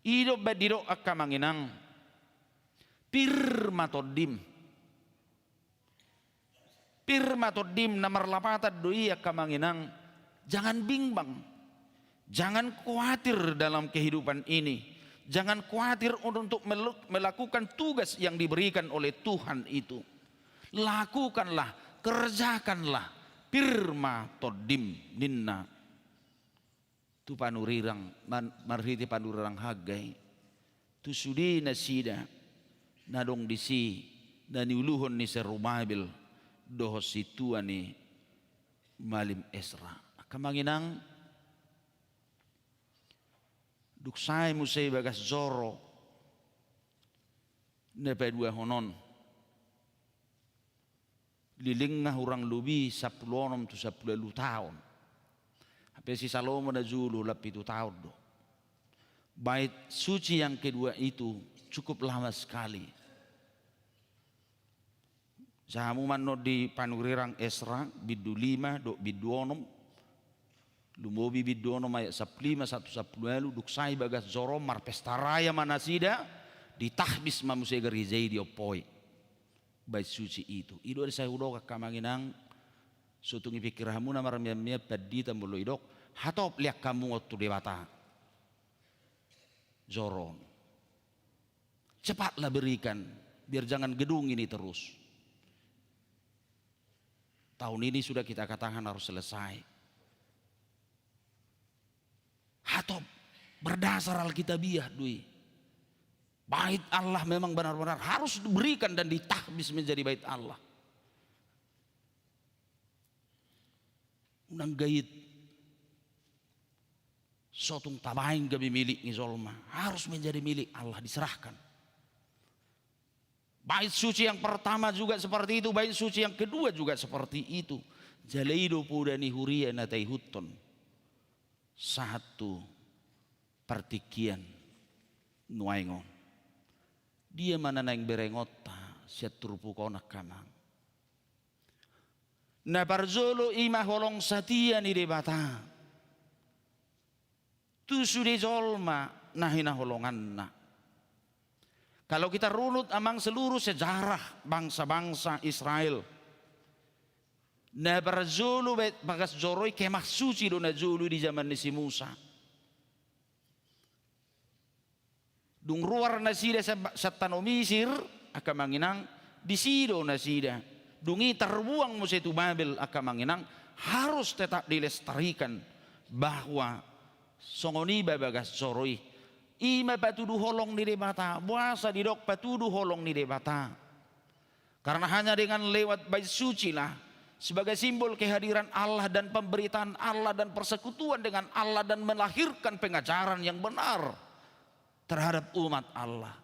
Ido badiro akamanginang pirmatodim. Pirmatodim nomor 8 doi akamanginang. Jangan bimbang. Jangan khawatir dalam kehidupan ini. Jangan khawatir untuk melakukan tugas yang diberikan oleh Tuhan itu. Lakukanlah, kerjakanlah. Pirmatodim ninna. Tu panurirang marhiti panurirang hagai. Tu sudi nasida nadong disi dan uluhon ni Serubabil doho situa ni Malim Esra. Kamanginang duksay musay bagas zoro na pedua honon liling nga hurang lubi 10 to 10 tahun. Hape si Salomo na Zulu 7 tahun do. Bait suci yang kedua itu cukup lama sekali. Jamu manno di panurirang Esra bidu 5 do bidu 6 lumobi bidu 6 ayat 15 1 duksai bagas zoro marpestaraya manasida ditahbis manusia gerizai di opoi bait suci itu. Ido ada saya udah kamanginang sutungi pikiramu na maramia padita mulo idok hatop liak kamu waktu dewata zoron cepatlah berikan biar jangan gedung ini terus. Tahun ini sudah kita katakan harus selesai. Hatop berdasar Alkitabiah dui. Bait Allah memang benar-benar harus diberikan dan ditahbis menjadi bait Allah. Unang gait Sotung tabain gabi milik ni zolma. Harus menjadi milik Allah, diserahkan. Bait suci yang pertama juga seperti itu. Bait suci yang kedua juga seperti itu. Jalaido pudani huria natai huton. Satu pertikian nuaingon. Dia mana naing berengota siat turpukona kamang. Na parzolo ima holong satia ni debata. Tu sude zolma nahina holongan na. Kalau kita runut amang seluruh sejarah bangsa-bangsa Israel. Na parzolo bagas joroi kemah suci do na zulu di zaman ni si Musa. Dung ruar na sida sa tanomisir akamanginang disido na sida. Dungi terbuang musa itu Babel akamanginang harus tetap dilestarikan bahwa songoni bagas soroi ima patudu holong ni debata buasa didok patudu holong ni debata karena hanya dengan lewat bait suci lah sebagai simbol kehadiran Allah dan pemberitaan Allah dan persekutuan dengan Allah dan melahirkan pengajaran yang benar terhadap umat Allah.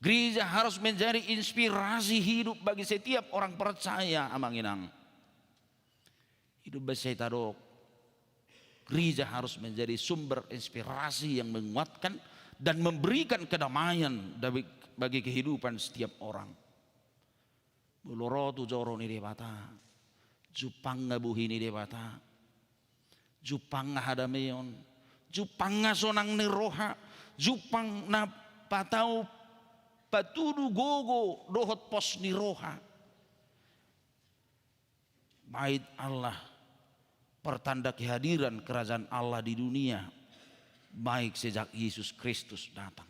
Gereja harus menjadi inspirasi hidup bagi setiap orang percaya amanginang. Hidup besetadok. Gereja harus menjadi sumber inspirasi yang menguatkan dan memberikan kedamaian bagi kehidupan setiap orang. Bulorotu joro ni debata. Jupanga buhi ni debata. Jupanga hadameon. Jupanga sonang ni roha. Jupang na patau patudu gogo dohot pos ni roha. Bait Allah pertanda kehadiran kerajaan Allah di dunia baik sejak Yesus Kristus datang.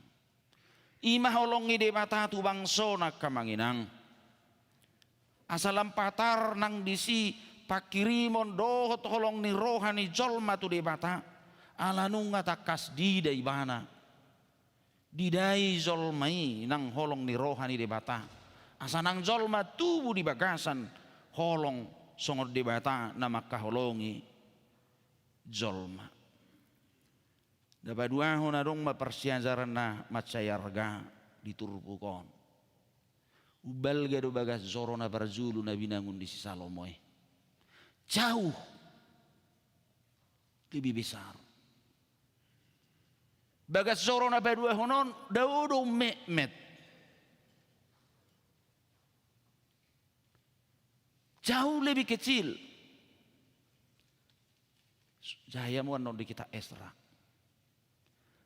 Ima holongi debata tu bangsona kamanginang. Asalam patar nang disi pakirimon dohot holong ni roha ni jolma tu debata. Alanunga takas di daibana. Didai zolmai nang holong ni rohani debata asa nang zolma tubuh di bagasan holong songor debata nama kaholongi zolma dapat dua honarong mapersiajaran na macayarga diturpukon ubal gado bagas zorona barzulu na binangun di Salomoy jauh lebih besar. Bagas zorona badua honon daudo mehmet. Jauh lebih kecil. Jaya muan di kita Esra.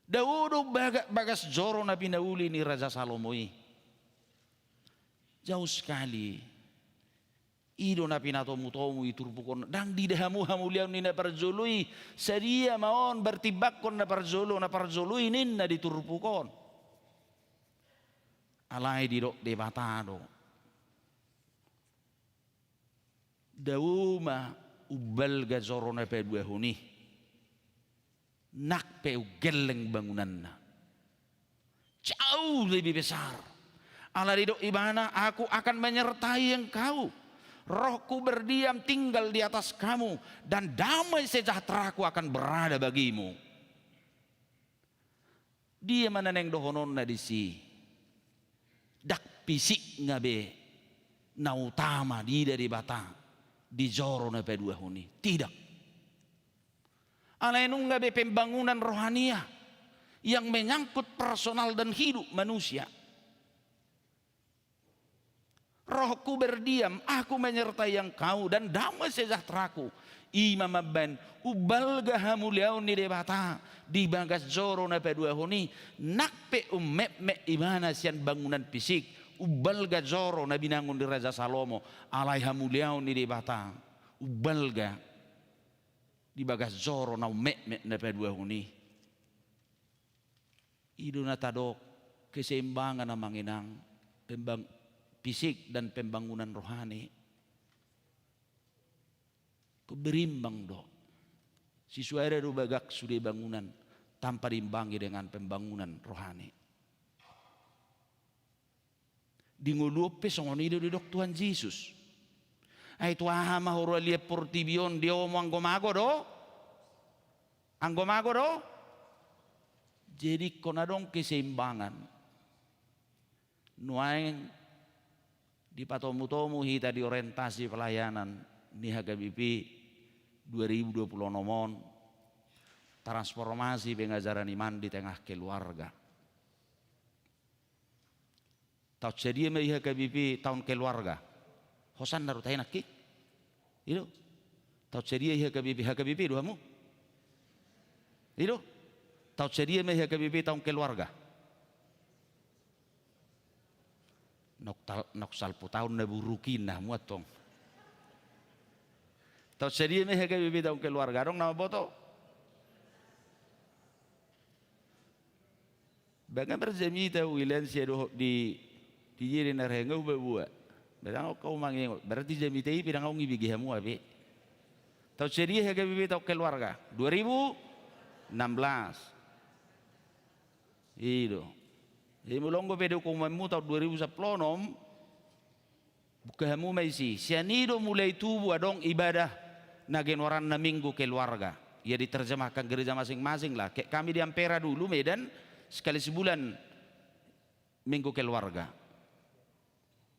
Daudo bagas zorona binauli ni Raja Salomoi. Jauh sekali. Ido na pinatomu-tomu iturpukon dang didahamu hamuliau ni na parzului sadia maon bertibakon na parzului nin na diturpukon alai didok debatado dauma ubal gazoro na pedua huni nak pe geleng bangunan na jauh lebih besar ala didok ibana aku akan menyertai engkau. Rohku berdiam tinggal di atas kamu dan damai sejahteraku akan berada bagimu. Dia mana neng dohonon na disi. Dak pisik ngabe na utama di dari bata di joro na pedua huni. Tidak. Alainung ngabe pembangunan rohania yang menyangkut personal dan hidup manusia. Rohku berdiam, aku menyertai engkau dan damai sejahteraku. Imam abban ubal gahamuliau ni debata di bagas joro na pedua honi nakpe me imana sian bangunan fisik ubal ga joro na binangun di Raja Salomo alai hamuliau ni debata ubal ga di bagas joro na me na pedua honi ido na tadok keseimbangan na manginang fisik dan pembangunan rohani keberimbang do si suara do bagak sudah bangunan tanpa diimbangi dengan pembangunan rohani di ngulupe songoni do dok Tuhan Yesus ay tuaha mahoro liep portibion dia omong gomago do Anggomago do, jadi konadong keseimbangan. Nuaing di patomu-tomu hita di orientasi pelayanan ni HKBP 2020 nomon transformasi pengajaran iman di tengah keluarga. Tau jadi mai HKBP tahun keluarga. Hosan naru tayenak ki. Itu. Tau jadi HKBP duamu. Itu. Tau jadi mai HKBP tahun keluarga. Nok salpu tahun na burukin na muat tong. Tau jadi mai HKBP tahun keluarga dong nama boto. Bagan berjami tahu wilan siado di jiri narengau berbuat. Berang kau manggil berarti jami tahu pirang kau ngibigi hamu abe. Tau jadi HKBP tahun keluarga 2016. Itu. Jadi mulonggo pedo kumamu tahun 2010 nom. Buka hamu maisi. Sianido mulai tubuh adong ibadah nagen orang na minggu keluarga. Ya diterjemahkan gereja masing-masing lah. Kayak kami di Ampera dulu Medan sekali sebulan minggu keluarga.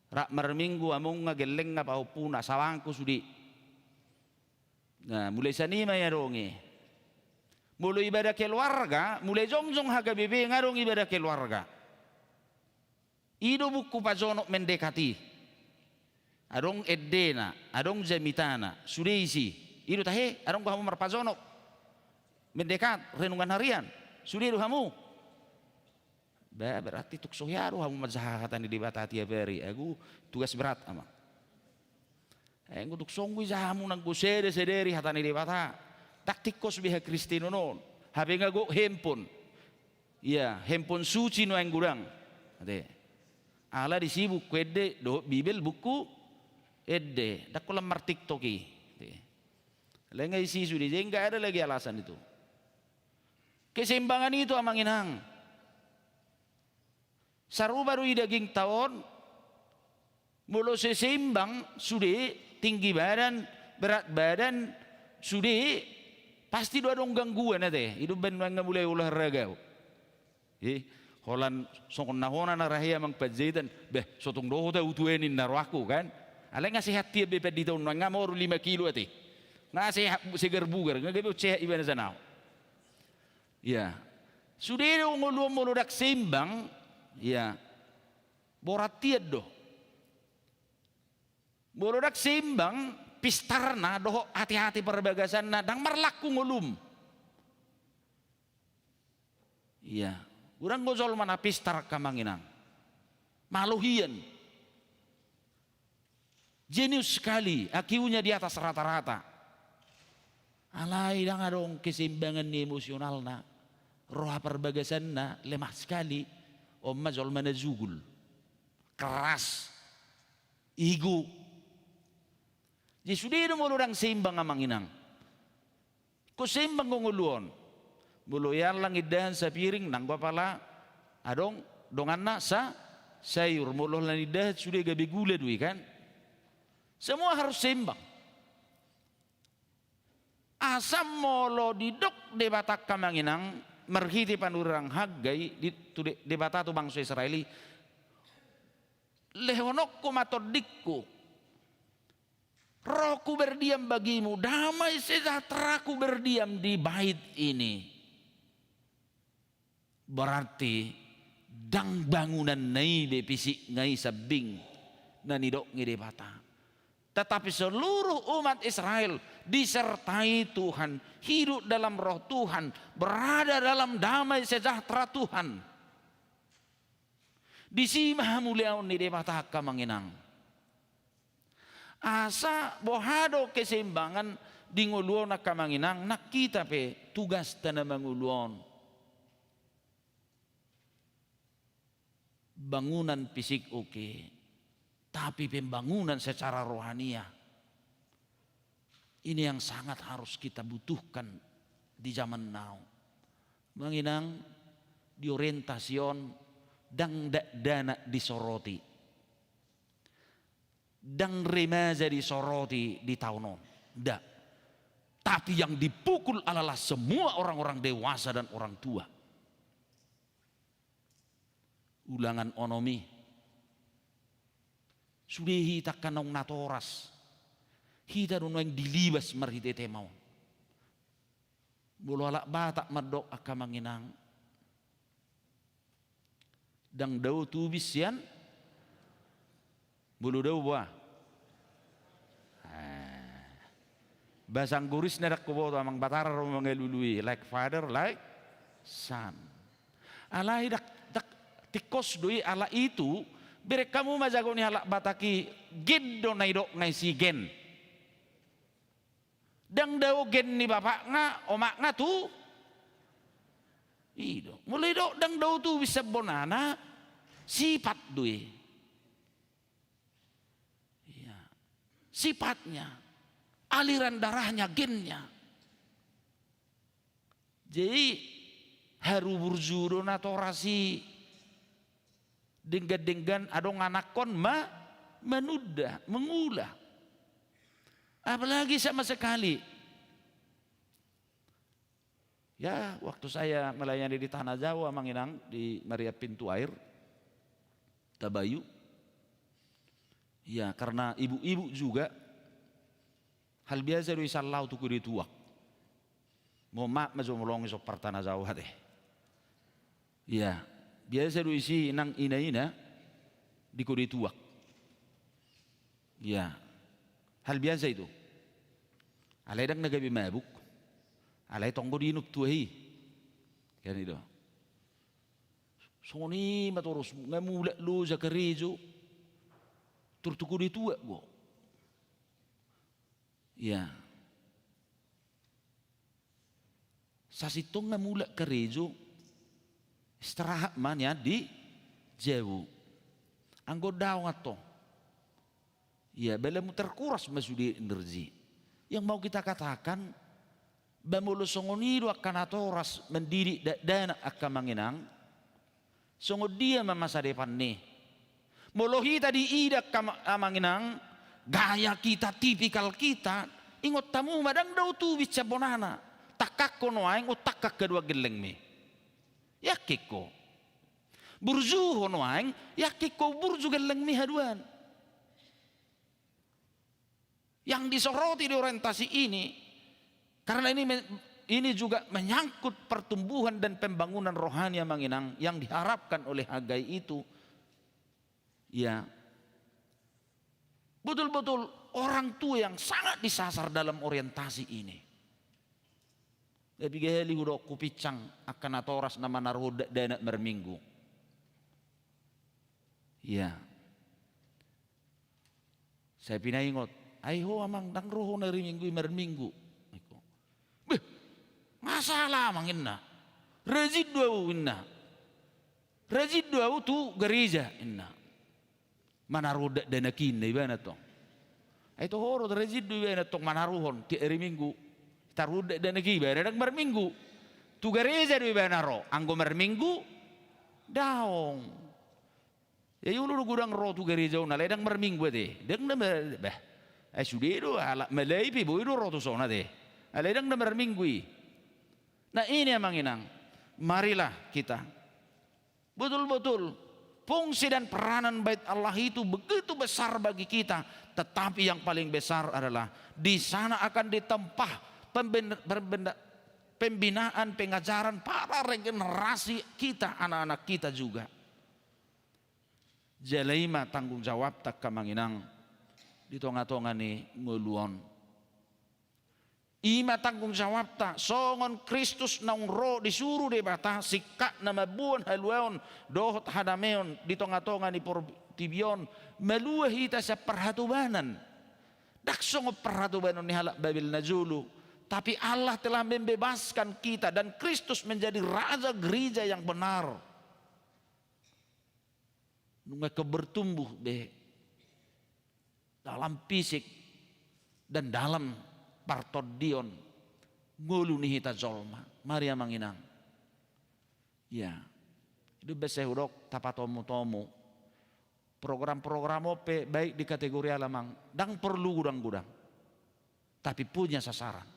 Rak merminggu among ngageleng nga paupuna sawangku sudi. Nah, mulai sanima ya dongi. Mulai ibadah keluarga, mulai jongjong HKBP ngarong ibadah keluarga. Ido buku pajonok mendekati. Adong edena, adong jamitana, sudeisi. Ido tahe, adong kamu marpajonok. Mendekat renungan harian. Sudah ido kamu. Berarti tuk sohyaru hamu mazahatan di debata tiap hari. Aku tugas berat ama. Aku tuk songgu zahamu nang go sederi hatan di debata. Taktik kos biha Kristino non. Habe ngago handphone. Iya, handphone suci no yang gurang. Ade. Ala disibuk kwede do Bibel buku edde. Dak ko lamar TikToki. Lenga isi sudi enggak ada lagi alasan itu. Keseimbangan itu amang inang. Saru baru daging tahun mulu seimbang sudah tinggi badan berat badan sudah pasti dua dong gangguan nate hidup ben nggak mulai olahraga holan songkon nahona narahia mang pajetan beh sotong doho ta utuenin narwaku kan ale ngasih hati bepet di tahun nggak mau 5 kilo ati ngasih segar bugar nggak gebe ceh ibana sanau ya sudah ngulu dak seimbang ya, borat tiad doh. Borodak seimbang, pistarna doh hati-hati perbagasan na dang marlaku ngulum. Iya, urang gozol mana pistar kamanginang. Maluhian. Jenius sekali, akiunya di atas rata-rata. Alai dang adong keseimbangan emosional na, roh perbagasan na lemah sekali. Omma zol mana zugul keras ego jadi sudah itu mau orang seimbang amang inang ko seimbang nguluon bulu yang langit dan sapiring nang bapala adong donganna sa sayur mulu langit dah sudah gabe gula dui kan semua harus seimbang asam molo didok de batak kamanginang merhiti panurang haggai di debata tu bangsa Israeli lehonokku matodikku rohku berdiam bagimu damai sejahteraku berdiam di bait ini berarti dang bangunan nai bepisik ngai sabing nanidok ngedebata tetapi seluruh umat Israel disertai Tuhan, hidup dalam roh Tuhan, berada dalam damai sejahtera Tuhan. Disimah muliaun ni debata kamanginang. Asa bohado keseimbangan di nguluon na kamanginang nak kita pe tugas tana manguluon. Bangunan fisik oke. Tapi pembangunan secara rohania ini yang sangat harus kita butuhkan di zaman now. Menginang di orientasion dang dana disoroti, dang remaja disoroti di tahun non. Tapi yang dipukul adalah semua orang-orang dewasa dan orang tua. Ulangan onomi. Sudah hita kanong natoras. Hita doon yang dilibas marhitete mau. Bulu alak batak madok akamanginang. Dang daw tubis yan. Bulu daw ba? Basang guris na dakko amang batara ro mga lului, like father, like son. Alay dak tikos doi ala itu bere kamu majago ni halak bataki giddo na idok ngay si gen. Dang daw gen ni bapak nga omak nga tu ido. Mulai dok dang daw tu bisa bonana sifat doi. Iya. Sifatnya, aliran darahnya, gennya. Jadi haru burjuro na torasi denggan-denggan adong anakon menudah, mengulah. Apalagi sama sekali. Ya, waktu saya melayani di Tanah Jawa, Manginang, di Maria Pintu Air, Tabayu. Ya, karena ibu-ibu juga hal biasa dari salau tu kuri tuak. Mau mak mazo molong so partana Jawa deh. Ya, biasa dari si nang ina di kuri tuak. Ya, hal biasa itu. Alay dang nagabi mabuk. Alay tonggo dinuk tuahi. Kan itu. Soni matoros ngamula lo Zakarejo. Turtuku di tua go. Ya. Sasitong ngamula Karejo. Istirahat man ya di jauh. Anggo daw ato. Ya, bela mu terkuras masudi energi. Yang mau kita katakan bamulo songonido akan atoras mendiri dana akan manginang. Songo dia memasa depan nih. Molohi tadi ida kamanginang gaya kita tipikal kita. Ingot tamu madang daw tu bica bonana. Takak kono aing utakak kedua geleng me. Yakiko. Burju hono aing yakiko burju geleng me haduan. Yang disoroti di orientasi ini karena ini juga menyangkut pertumbuhan dan pembangunan rohani yang manginang yang diharapkan oleh Hagai itu. Ya, betul-betul orang tua yang sangat disasar dalam orientasi ini. Tapi gaya lihu kupicang akan atoras nama naruh dana berminggu. Ya, saya pindah ingot. Ayo amang dang roho nari minggu berminggu. Beh, masalah amang inna. Residu inna. Residu tu gereja inna. Manaruh dana kini ibana tong. Itu horo residu ibana tong manaruhon ti hari minggu. Taruh dana kini ibana dang berminggu. Tu gereja ibana ro. Anggo berminggu daong. Ya yulu gudang ro tu gereja una ledang berminggu deh. Deng bah. Sudah itu ala Malay pibo itu rotu sona deh. Aledang nomor minggu. Nah ini yang manginang. Marilah kita betul-betul fungsi dan peranan bait Allah itu begitu besar bagi kita. Tetapi yang paling besar adalah di sana akan ditempah pembinaan, pengajaran para regenerasi kita, anak-anak kita juga. Jalaima tanggung jawab tak kamanginang. Di tonga-tonga ni nguluan. Ima tanggung jawab ta songon Kristus naung ro disuruh de bata sikak na mabuon haluaon dohot hadameon di tonga-tonga ni portibion maluahi ta sa perhatubanan. Dak songo perhatubanan ni halak babil najulu. Tapi Allah telah membebaskan kita dan Kristus menjadi raja gereja yang benar. Nunga kebertumbuh be dalam fisik dan dalam partodion ngulu nihita zolma Maria manginang. Ya, itu besehurok tapatomu-tomu program-program ope baik di kategori alamang dang perlu gudang-gudang tapi punya sasaran.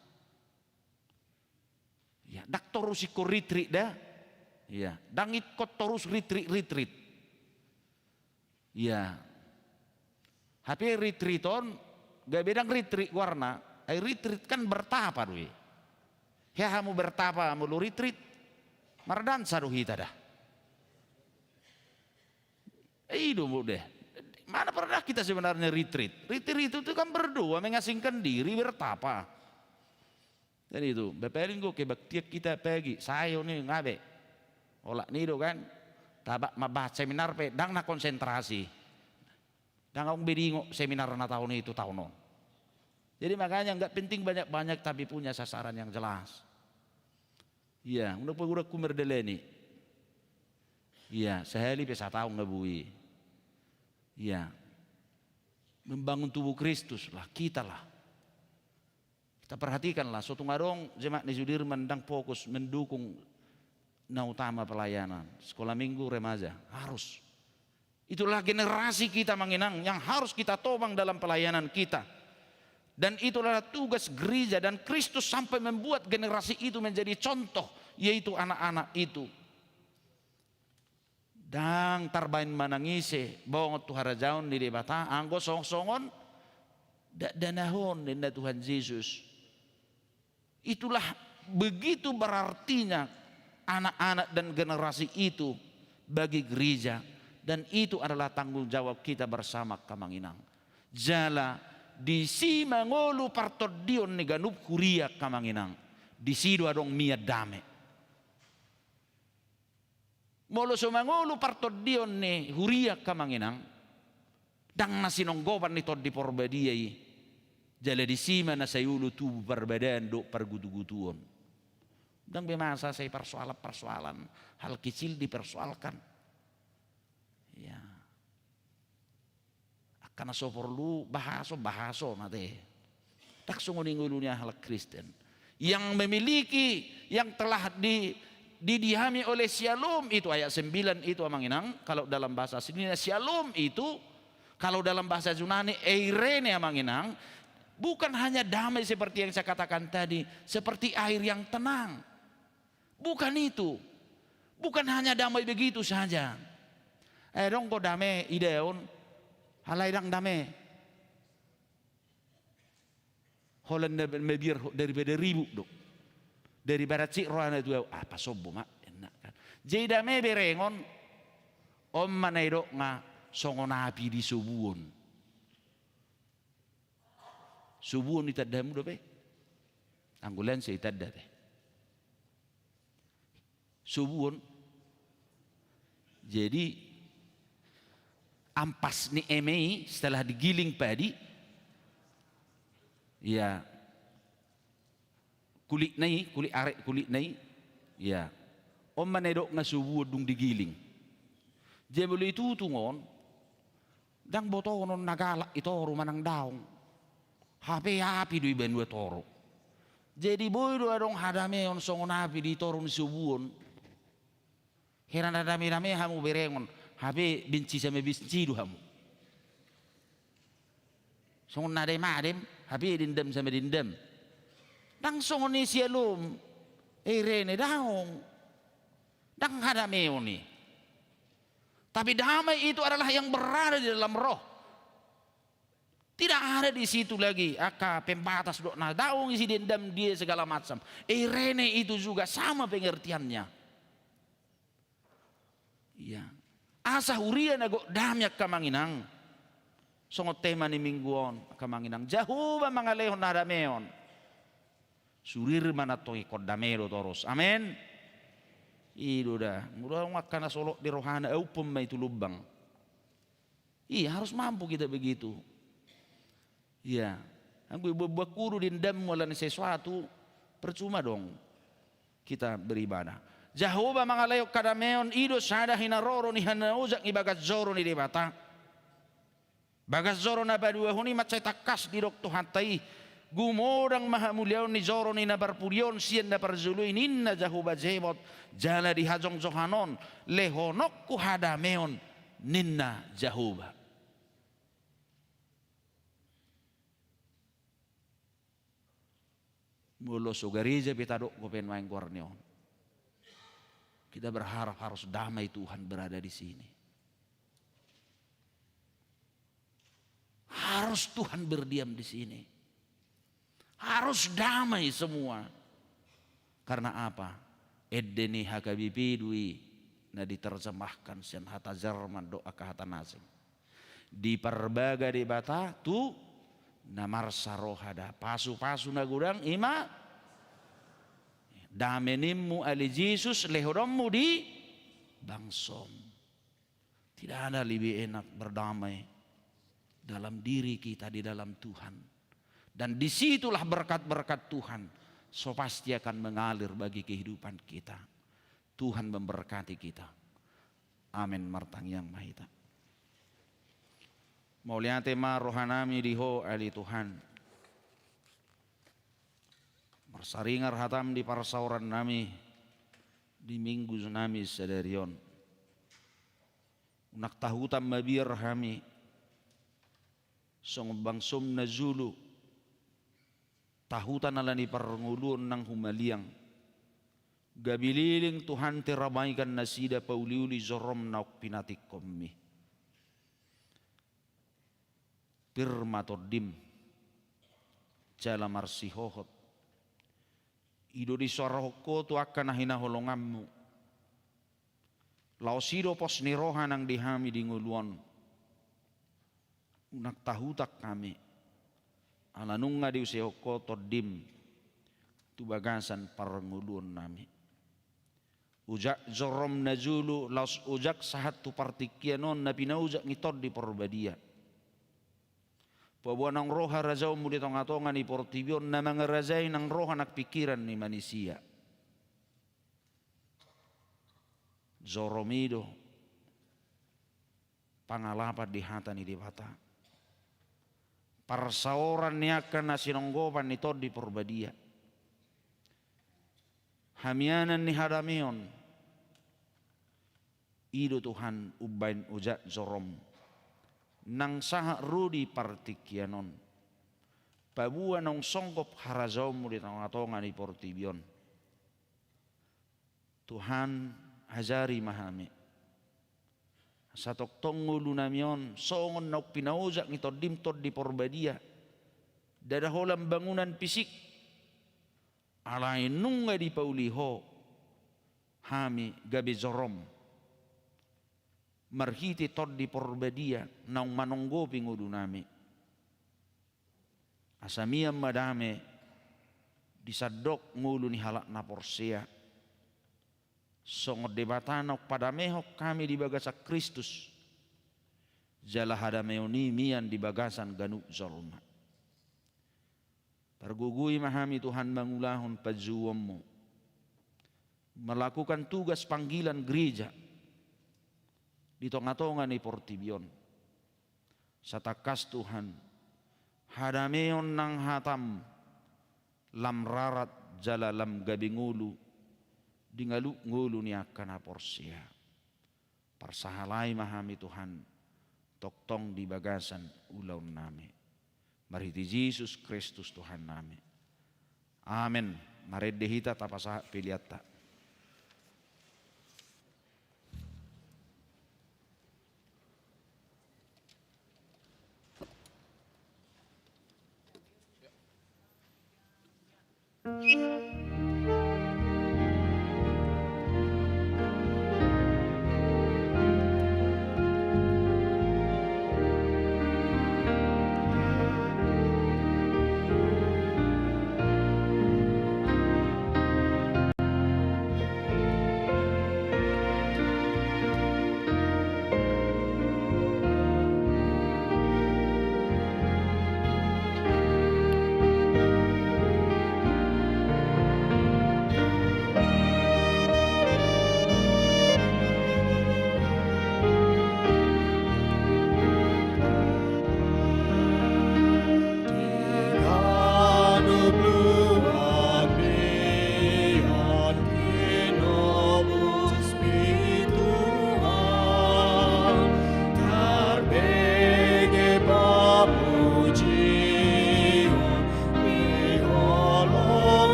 Ya, dak torus iko retreat dah. Ya, dang ikut terus retreat. Ya. HP retreaton gak bedang retreat warna. Retreat kan bertapa doi. Ya kamu bertapa mulu retreat. Mardan saruh hita dah. Itu deh. Mana pernah kita sebenarnya retreat? Retreat itu kan berdoa, mengasingkan diri, bertapa. Dan itu, bapelin gue kebaktiak kita pagi. Saya nih ngabe. Olah nih kan. Tabak mabah seminar pe, dang na konsentrasi. Dang ang bedingo seminar na tahun itu tahun. Jadi makanya nggak penting banyak-banyak tapi punya sasaran yang jelas. Iya, udah pura kumerdeleni. Iya, sehari pesa tahun ngebui. Iya, membangun tubuh Kristus lah, kita lah. Kita perhatikanlah, suatu ngarong jemaat di Sudirman dang fokus mendukung na utama pelayanan. Sekolah minggu remaja, harus. Itulah generasi kita Manginang yang harus kita topang dalam pelayanan kita. Dan itulah tugas gereja dan Kristus sampai membuat generasi itu menjadi contoh, yaitu anak-anak itu. Dan tarbain manangise bawang Tuhan jaun di debata anggo song-songon danahon nenda Tuhan Yesus. Itulah begitu berartinya anak-anak dan generasi itu bagi gereja, dan itu adalah tanggung jawab kita bersama Kamanginang. Jala di si mangolu partodion neganup kuria Kamanginang. Di sido adong mia dame. Molo so mangolu partodion ne huria Kamanginang. Dang nasinonggoban ni tod di porbadiai. Jala di sima na sayulu tubuh perbedaan do pergutu-gutuon. Dan bemasa saya persoalan-persoalan hal kecil dipersoalkan. Ya. Karena so perlu bahaso nate. Tak sungguh-ungguhnya hal Kristen. Yang memiliki, yang telah didihami oleh Shalom itu ayat 9 itu Amanginang. Kalau dalam bahasa aslinya Shalom itu, kalau dalam bahasa Yunani eirene Amanginang. Bukan hanya damai seperti yang saya katakan tadi, seperti air yang tenang. Bukan itu. Bukan hanya damai begitu saja. Dong kok damai ideon, halai dang damai. Holanda lebih daripada ribu dok. Dari barat cik rohana itu apa sobo mak enak kan. Jadi damai berengon, om manai dok nga songon api di subuon. Subuh ni tadda mu dope, anggulan saya tadda teh. Subuh, jadi ampas ni emei setelah digiling padi, ya kulit arek kulit nai, ya om manedok nga subuh dung digiling. Jadi boleh itu tungon, dang botonon nagalak itu rumanang daung. HP api dui ben dua toro. Jadi boy dua dong hadame on songon api di toro ni subuon. Heran hadame hamu berengon. HP benci sama benci du hamu. Songon nadem HP dendam sama dendam. Dang songon ni sialum. Rene daong. Dang hadame oni. Tapi damai itu adalah yang berada di dalam roh. Tidak ada di situ lagi pembatas dok nah daung isi dendam dia segala macam. Rene itu juga sama pengertiannya. Iya. Asa huria nago damyak Kamanginang. Songot tema ni mingguon Kamanginang. Jahuba mangalehon nadameon. Surir mana toy kodamero toros. Amin. Itu dah. Mudah makana solok di rohana upum itu lubang. Iya harus mampu kita begitu. Ya, aku buat guru dendam mulai sesuatu percuma dong kita beribadah. Jahoba mangalayok kadameon ido sada hinaroro ni hanauzak ni bagas zoro ni debata. Bagas zoro na badua huni macay takas di dokto hatai. Gumodang mahamuliaw ni zoro ni nabarpurion siyan na parzuluin inna jahoba jebot jala di hajong zohanon lehonok ku hadameon ninna jahoba. Mulo so gereja pitadok kopen main korneon. Kita berharap harus damai Tuhan berada di sini. Harus Tuhan berdiam di sini. Harus damai semua. Karena apa? Edeni hakabipi dui. Nah diterjemahkan sian hata Jerman doa ke hata nasing. Di perbaga di bata tu namar sarohada. Pasu-pasu na gudang ima. Damenimmu ali Yesus lehodommu di bangsom. Tidak ada lebih enak berdamai dalam diri kita di dalam Tuhan. Dan disitulah berkat-berkat Tuhan so pasti akan mengalir bagi kehidupan kita. Tuhan memberkati kita. Amin martang yang mahita. Maulia tema rohanami diho ali Tuhan. Marsaringar hatam di parsauran nami di minggu nami sedarion. Unak tahutam mabir kami. Song bangsum na Zulu. Tahutan ala ni parngulun ng humaliang. Gabililing Tuhan tiramaikan nasida pauliuli zorom nauk pinatik komi. Pirma todim. Jala marsihohot. Ido di soroko tu akan nahina holongammu. Lausido pos nirohan ang dihami di nguluan. Unak tahutak kami. Alanunga di usihoko todim. Tu bagasan parngulun nami. Ujak zorom na Zulu laos ujak sahat tu partikianon na pinaujak ngitod di porbadia. Pabuan ng roha razaw mo ditong atongan ni Portibion na mga razay ng roha nakpikiran ni Manisia. Zoromido pangalapat di hata ni Dibata. Parsaoran niya ka na sinonggopan nito di porbadia. Hamianan ni Hadamion. Ido Tuhan ubain ujak zorom. Nang saha rudi partikianon. Pabuan ng songkop harazaw mo ditong atongan ni Portibion. Tuhan hazari mahami. Sa toktong ngulu namion, songon na pinaujak nito dimtod di porbadia. Dadaholang bangunan pisik. Alay nung nga di pauliho. Hami gabi zorom. Marhiti tod di porbadia naung manunggo pingudu nami. Asamiyam madame disadok ngulu ni halak na porsea. Songod debatanok padamehok kami di bagasa Kristus. Jala hadameoni mian di bagasan ganuk zolma. Pergugui mahami Tuhan mangulahon pajuwammu. Melakukan tugas panggilan gereja. Di tonga-tonga ni Portibion. Sa takas Tuhan. Hadameon ng hatam. Lamrarat jala lam gabingulu. Di ngulu niya kanaporsia. Parsahalay mahami Tuhan. Toktong di bagasan ulaw nami. Mariti Jesus Kristus Tuhan nami. Amen. Maredehita tapasa piliata.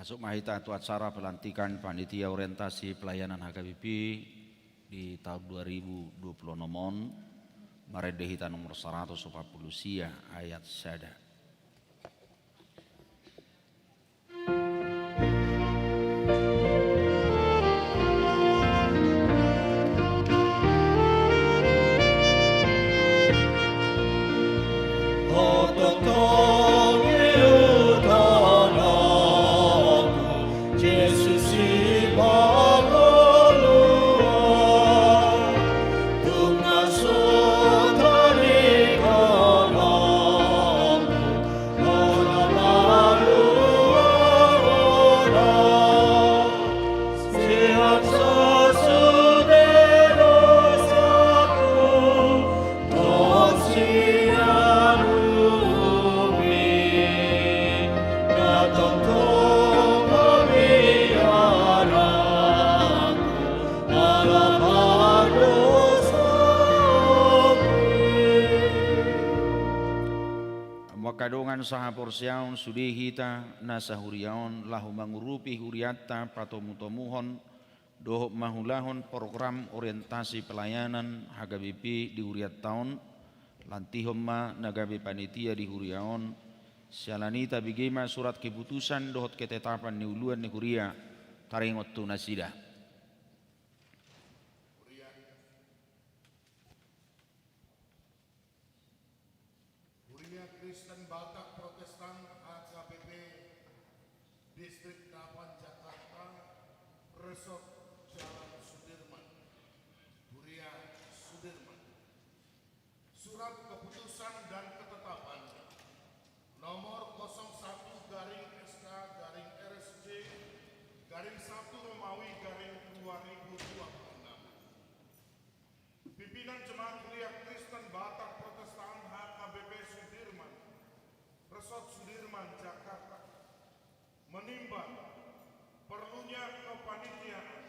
Masuk mahita itu acara pelantikan panitia orientasi pelayanan HKBP di tahun 2026 Maredehita nomor 140 sia ayat sada. Kadongan saha porsiaon sudihita nasa huriaon lahu mangurupi huriata patomutomuhon dohok mahulahon program orientasi pelayanan HKBP di huriat tahun lantihom ma nagabe panitia di huriaon sialanita bigema surat keputusan dohot ketetapan ni uluan ni huria taringot tunasida. Kristen Batak Protestan HKBP Distrik 8 Jakarta, Resort Jalan Sudirman, Huria Sudirman. Surat keputusan dan ketetapan nomor 01-SK-RSJ-1-Romawi-2026. Pimpinan Jemaat Huria Kristen Batak Protestan HKBP Sudirman, Resort Sudirman, Jakarta, menimbang perlunya kepanitiaan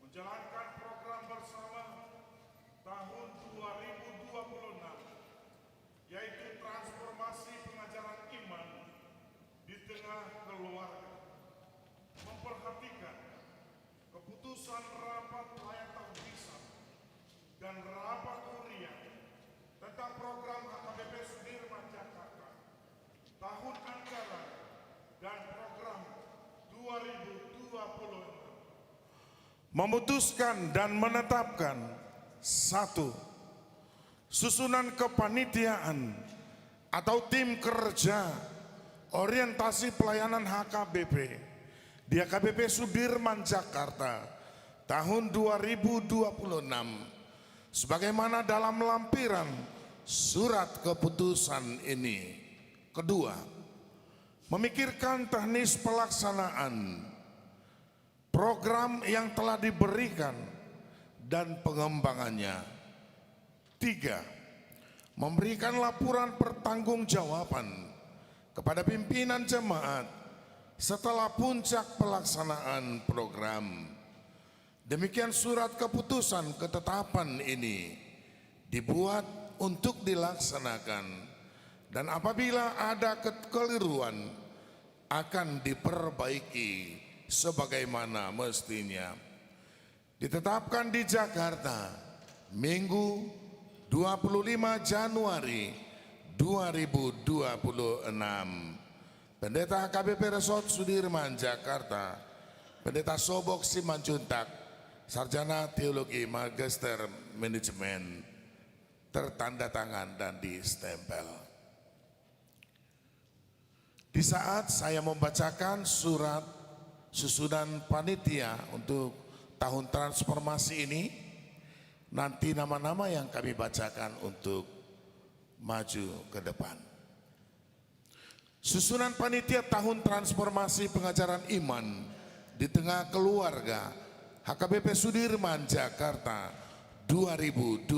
menjalankan program bersama tahun 2026, yaitu transformasi pengajaran iman di tengah keluarga, memperhatikan keputusan rapat pelayan tahbisan dan rapat huria tentang program HKBP Sudirman, Jakarta, tahun anggaran dan program 2026. Memutuskan dan menetapkan 1. Susunan kepanitiaan atau tim kerja orientasi pelayanan HKBP di HKBP Sudirman, Jakarta tahun 2026 sebagaimana dalam lampiran surat keputusan ini. 2. Memikirkan teknis pelaksanaan program yang telah diberikan dan pengembangannya. 3. Memberikan laporan pertanggungjawaban kepada pimpinan jemaat setelah puncak pelaksanaan program. Demikian surat keputusan ketetapan ini dibuat untuk dilaksanakan, dan apabila ada kekeliruan akan diperbaiki sebagaimana mestinya. Ditetapkan di Jakarta Minggu 25 Januari 2026. Pendeta HKBP Resort Sudirman Jakarta, Pendeta Sobok Simanjuntak, Sarjana Teologi Magister Manajemen, tertanda tangan dan distempel. Di saat saya membacakan surat susunan panitia untuk tahun transformasi ini, nanti nama-nama yang kami bacakan untuk maju ke depan. Susunan panitia tahun transformasi pengajaran iman di tengah keluarga HKBP Sudirman Jakarta 2026.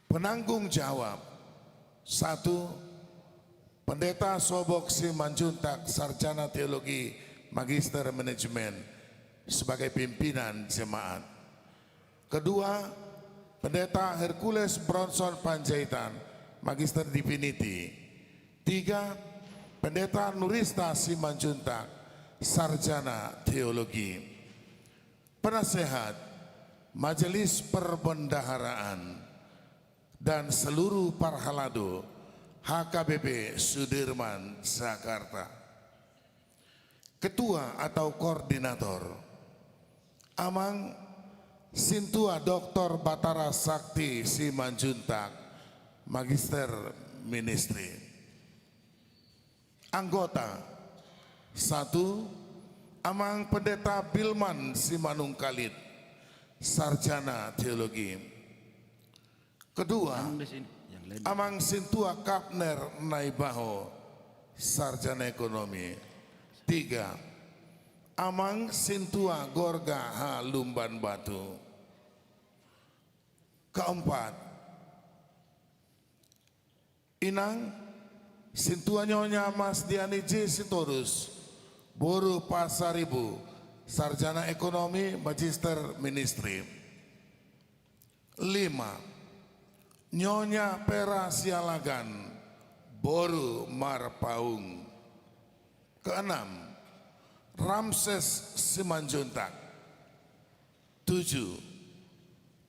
Penanggung jawab 1. Pendeta Sobok Simanjuntak, Sarjana Teologi Magister Manajemen sebagai pimpinan jemaat. Kedua, Pendeta Hercules Bronson Panjaitan, Magister Divinity. 3. Pendeta Nurista Simanjuntak, Sarjana Teologi. Penasehat Majelis Perbendaharaan dan seluruh Parhalado HKBP Sudirman Jakarta. Ketua atau Koordinator Amang Sintua Dr. Batara Sakti Simanjuntak, Magister Ministry. Anggota 1. Amang Pendeta Bilman Simanungkalit, Sarjana Teologi. Kedua, Amang Sintua Kapner Naibaho, Sarjana Ekonomi. 3. Amang Sintua Gorga H. Lumban Batu. Keempat, Inang Sintua Nyonya Mas Diani J. Sitorus, Boru Pasaribu, Sarjana Ekonomi Magister Ministry. 5. Nyonya Pera Sialagan, Boru Marpaung. Keenam, Ramses Simanjuntak. 7.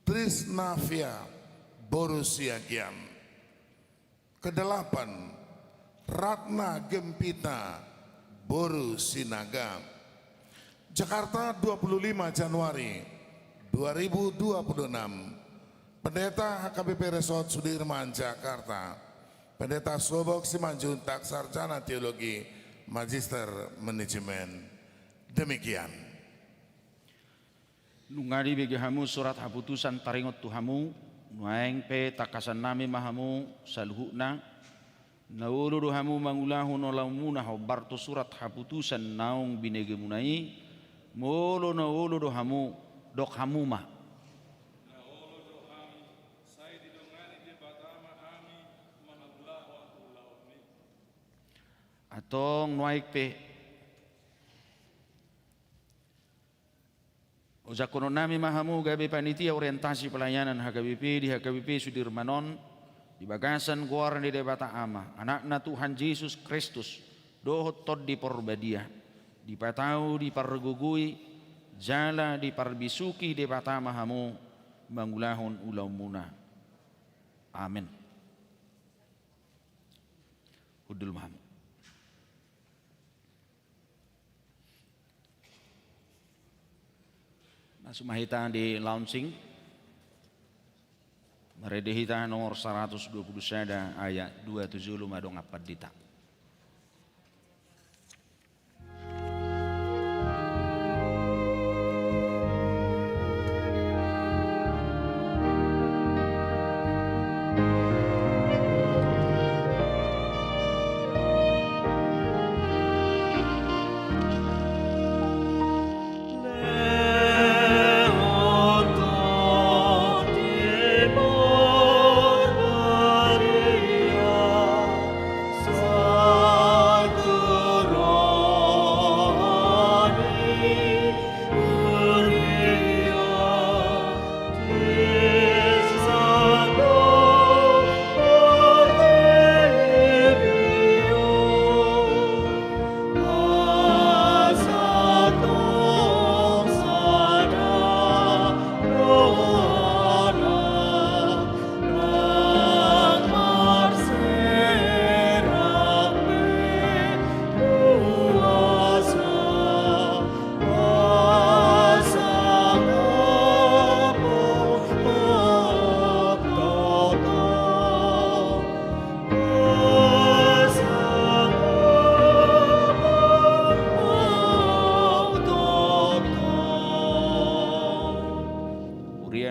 Trisnavia Borusiagian. Kedelapan, Ratna Gempita Boru Sinaga. Jakarta 25 Januari 2026. Pendeta HKBP Resort Sudirman Jakarta, Pendeta Sobok Simanjuntak, Sarjana Teologi Magister Manajemen. Demikian. Nungari bagi hamu surat haputusan taringot tuhamu, nuaeng pe takasan nami mahamu saluhukna, naulu hamu mangulahu nolamuna hobarto surat haputusan naung binegemunai, molo naulu hamu dok hamuma. Atong nuaik pe Uzakono nami mahamu gabe panitia orientasi pelayanan HKBP di HKBP Sudirmanon di Bagasan Goar di Debata Ama, anakna Tuhan Yesus Kristus dohot tod di Porbadia di patau di Pargugui jala di Parbisuki di Debata mahamu mangulahon ulamuna. Amin. Hudul mahamu. Sumahita di launching Meredihita nomor 120 sada ayat 27 lumadong apat dita. Maria,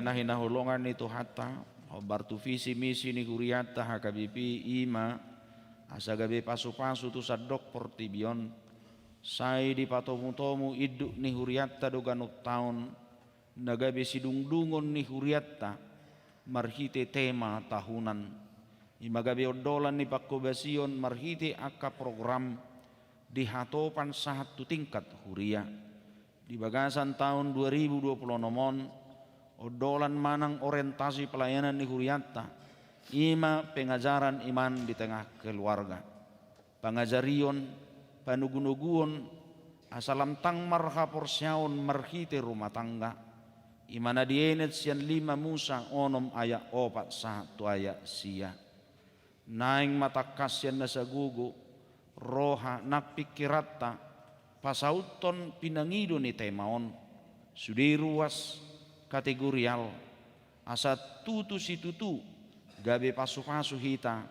na hinahulongan ni Tuhata, obartu visi misi ni Huriata HKBP ima, asagabe pasu-pasu tu sadok portibion, sai di patomu-tomu iduk ni Huriata doganuk taun, nagabe sidungdungon ni Huriata, marhite tema tahunan, imagabe odolan ni Pakobasion marhite aka program di hatopan satu tingkat Huria. Di bagasan tahun 2020 nomon, odolan manang orientasi pelayanan di Huriata, ima pengajaran iman di tengah keluarga. Pengajarion, panugunuguon, asalam tang marha porsyaon marhite rumah tangga, imana dienet sian 5 Musa onom aya 4 satu aya sia. Naing mata kasyan na sagugo, roha nakpikirata, pasauton pinangido ni temaon, sudiruas kategorial, asa tutu si tutu, gabe pasu-pasu hita,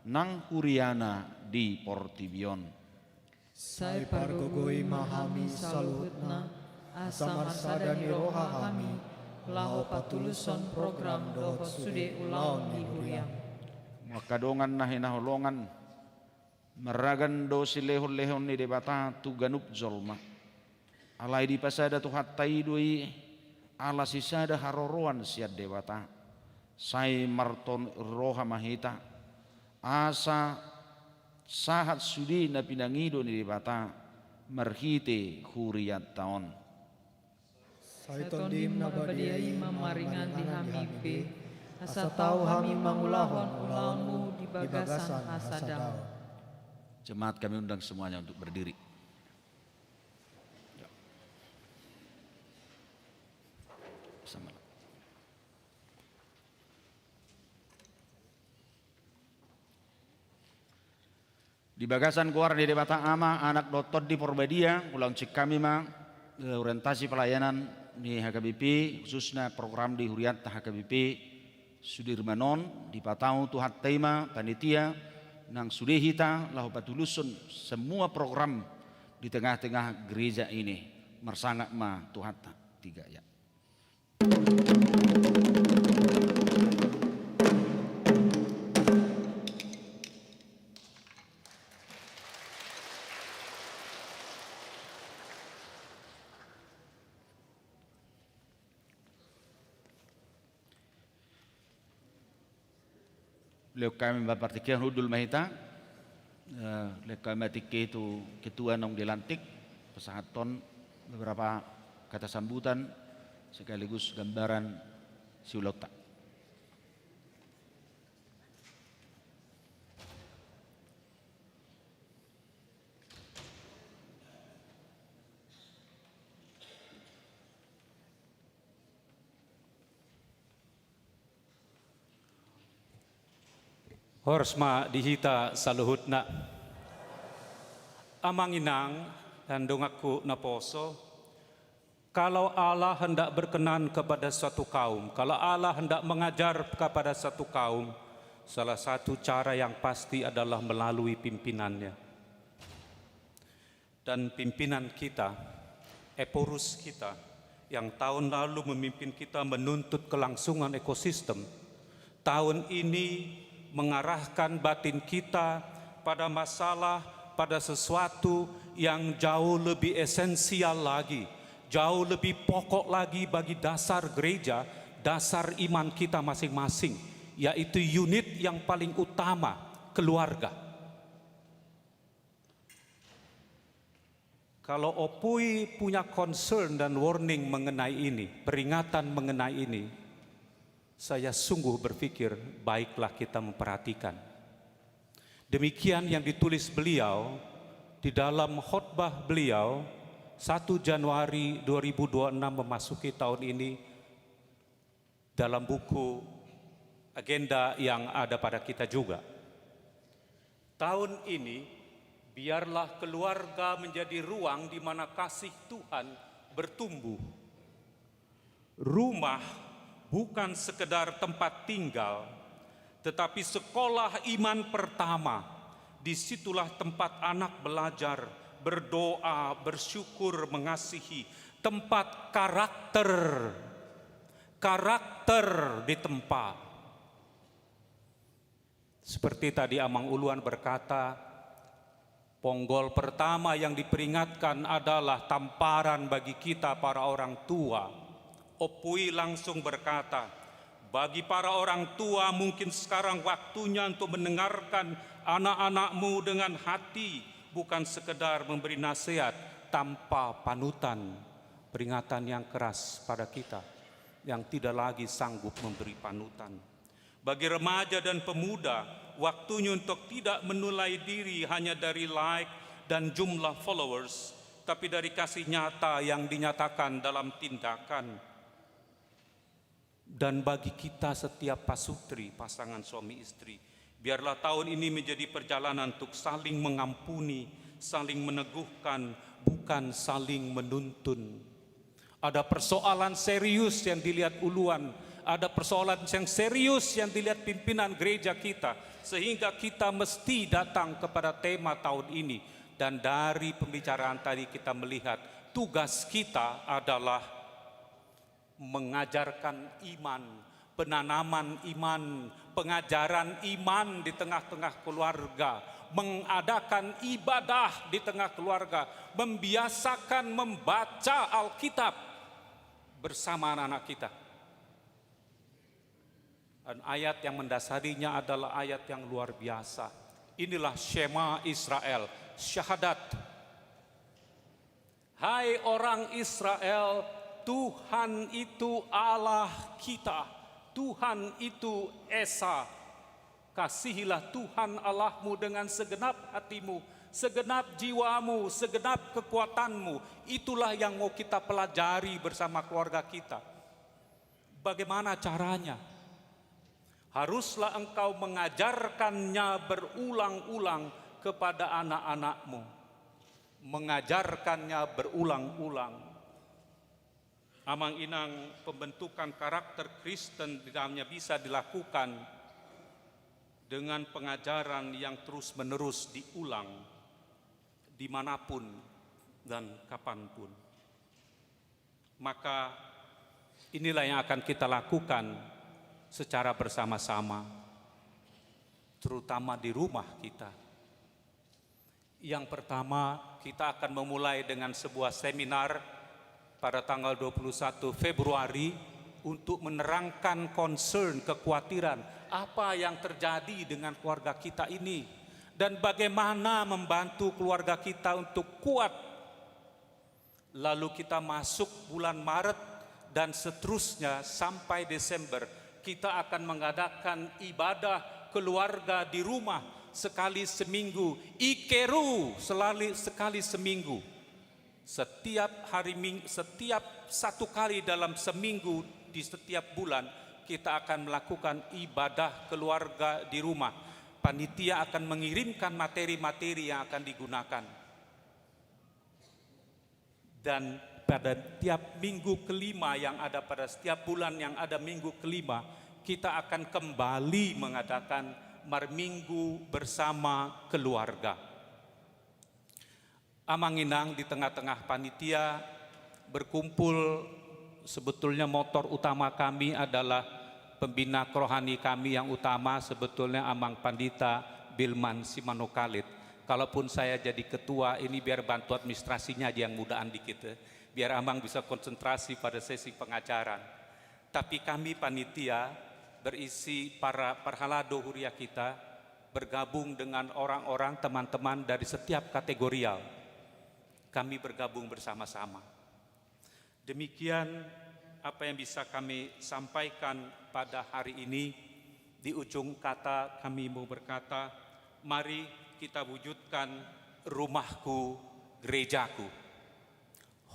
nang Huriana di Portibion. Sai pargogoi mahami salutna, asa marsada ni roha kami, lahu patuluson program dohot sude ulaon di Huriang. Makadongan na hinahulongan, meragan do si lehon-lehon ni debata tu ganup zolma. Alai di pasada tu hatai dui, ala sisada haroroan siad debata. Sai marton roha mahita, asa sahat sudi na pinangido ni debata, marhite Huriat taon. Sai tondim na badiai mamaringan di hamipe, asa tau hami mangulahon ulaonmu di bagasan hasadao. Jemaat kami undang semuanya untuk berdiri. Bersama. Di bagasan keluar di debata ama anak dotot di Porbadia, ulang cik kami ma orientasi pelayanan di HKBP khususnya program di Huriat HKBP Sudirmanon di Patau Tuhat Tema panitia nang sudehita lahu patulusun semua program di tengah-tengah gereja ini mersangak ma Tuhata 3 ya. Beliau kami Bapak Tikian Hudul Mahita, beliau kami Tiki itu ketua nong dilantik, pesahaton beberapa kata sambutan sekaligus gambaran siulota. Horsma dihita saluhutna. Amanginang dan dongaku naposo. Kalau Allah hendak berkenan kepada suatu kaum, kalau Allah hendak mengajar kepada satu kaum, salah satu cara yang pasti adalah melalui pimpinannya. Dan pimpinan kita, Eporus kita, yang tahun lalu memimpin kita menuntut kelangsungan ekosistem, tahun ini mengarahkan batin kita pada masalah, pada sesuatu yang jauh lebih esensial lagi, jauh lebih pokok lagi bagi dasar gereja, dasar iman kita masing-masing, yaitu unit yang paling utama, keluarga. Kalau Opui punya concern dan warning mengenai ini, peringatan mengenai ini, saya sungguh berpikir baiklah kita memperhatikan. Demikian yang ditulis beliau di dalam khotbah beliau 1 Januari 2026 memasuki tahun ini dalam buku agenda yang ada pada kita juga. Tahun ini biarlah keluarga menjadi ruang di mana kasih Tuhan bertumbuh. Rumah bukan sekedar tempat tinggal, tetapi sekolah iman pertama. Disitulah tempat anak belajar, berdoa, bersyukur, mengasihi. Tempat karakter karakter ditempa. Seperti tadi Amang Uluan berkata, ponggol pertama yang diperingatkan adalah tamparan bagi kita para orang tua. Opui langsung berkata, bagi para orang tua mungkin sekarang waktunya untuk mendengarkan anak-anakmu dengan hati, bukan sekedar memberi nasihat tanpa panutan. Peringatan yang keras pada kita yang tidak lagi sanggup memberi panutan. Bagi remaja dan pemuda, waktunya untuk tidak menilai diri hanya dari like dan jumlah followers, tapi dari kasih nyata yang dinyatakan dalam tindakan. Dan bagi kita setiap pasutri, pasangan suami istri, biarlah tahun ini menjadi perjalanan untuk saling mengampuni, saling meneguhkan, bukan saling menuntun. Ada persoalan serius yang dilihat Uluan, ada persoalan yang serius yang dilihat pimpinan gereja kita, sehingga kita mesti datang kepada tema tahun ini. Dan dari pembicaraan tadi kita melihat tugas kita adalah mengajarkan iman, penanaman iman, pengajaran iman di tengah-tengah keluarga, mengadakan ibadah di tengah keluarga, membiasakan membaca Alkitab bersama anak-anak kita. Dan ayat yang mendasarinya adalah ayat yang luar biasa. Inilah Shema Israel, syahadat. Hai orang Israel, Tuhan itu Allah kita, Tuhan itu Esa. Kasihilah Tuhan Allahmu dengan segenap hatimu, segenap jiwamu, segenap kekuatanmu. Itulah yang mau kita pelajari bersama keluarga kita. Bagaimana caranya? Haruslah engkau mengajarkannya berulang-ulang kepada anak-anakmu. Mengajarkannya berulang-ulang. Amang Inang, pembentukan karakter Kristen di dalamnya bisa dilakukan dengan pengajaran yang terus-menerus diulang dimanapun dan kapanpun. Maka inilah yang akan kita lakukan secara bersama-sama, terutama di rumah kita. Yang pertama, kita akan memulai dengan sebuah seminar pada tanggal 21 Februari untuk menerangkan concern, kekhawatiran apa yang terjadi dengan keluarga kita ini dan bagaimana membantu keluarga kita untuk kuat. Lalu kita masuk bulan Maret dan seterusnya sampai Desember, kita akan mengadakan ibadah keluarga di rumah sekali seminggu, ikeru sekali seminggu. Setiap satu kali dalam seminggu di setiap bulan kita akan melakukan ibadah keluarga di rumah. Panitia akan mengirimkan materi-materi yang akan digunakan. Dan pada tiap minggu kelima yang ada pada setiap bulan yang ada minggu kelima, kita akan kembali mengadakan marminggu bersama keluarga. Amang Inang di tengah-tengah panitia berkumpul, sebetulnya motor utama kami adalah pembina rohani kami yang utama sebetulnya Amang Pandita Bilman Simanokalit. Kalaupun saya jadi ketua ini biar bantu administrasinya aja yang mudaan dikit, biar Amang bisa konsentrasi pada sesi pengajaran. Tapi kami panitia berisi para perhalado huria kita bergabung dengan orang-orang teman-teman dari setiap kategorial. Kami bergabung bersama-sama. Demikian apa yang bisa kami sampaikan pada hari ini. Di ujung kata kami mau berkata, mari kita wujudkan rumahku, gerejaku.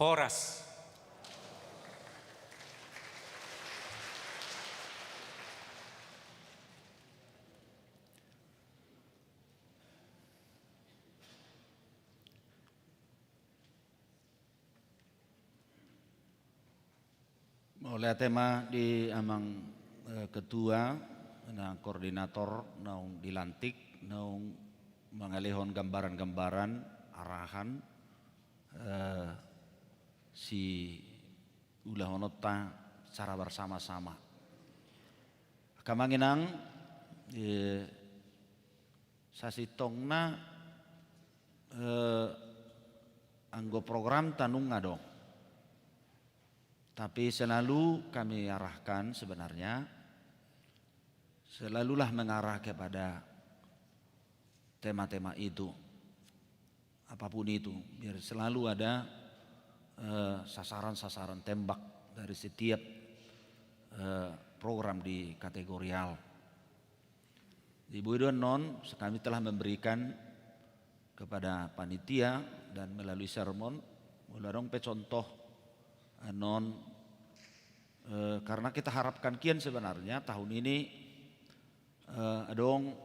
Horas. Oleh tema di Amang ketua, na koordinator, naung dilantik, naung mengalihon gambaran-gambaran, arahan, si ulah onota secara bersama-sama. Kamanginang sasitongna anggo program tanung ngadong. Tapi selalu kami arahkan sebenarnya selalulah mengarah kepada tema-tema itu, apapun itu, biar selalu ada sasaran-sasaran tembak dari setiap program di kategorial. Di Buidon non kami telah memberikan kepada panitia dan melalui sermon mularong contoh non karena kita harapkan kian sebenarnya tahun ini adong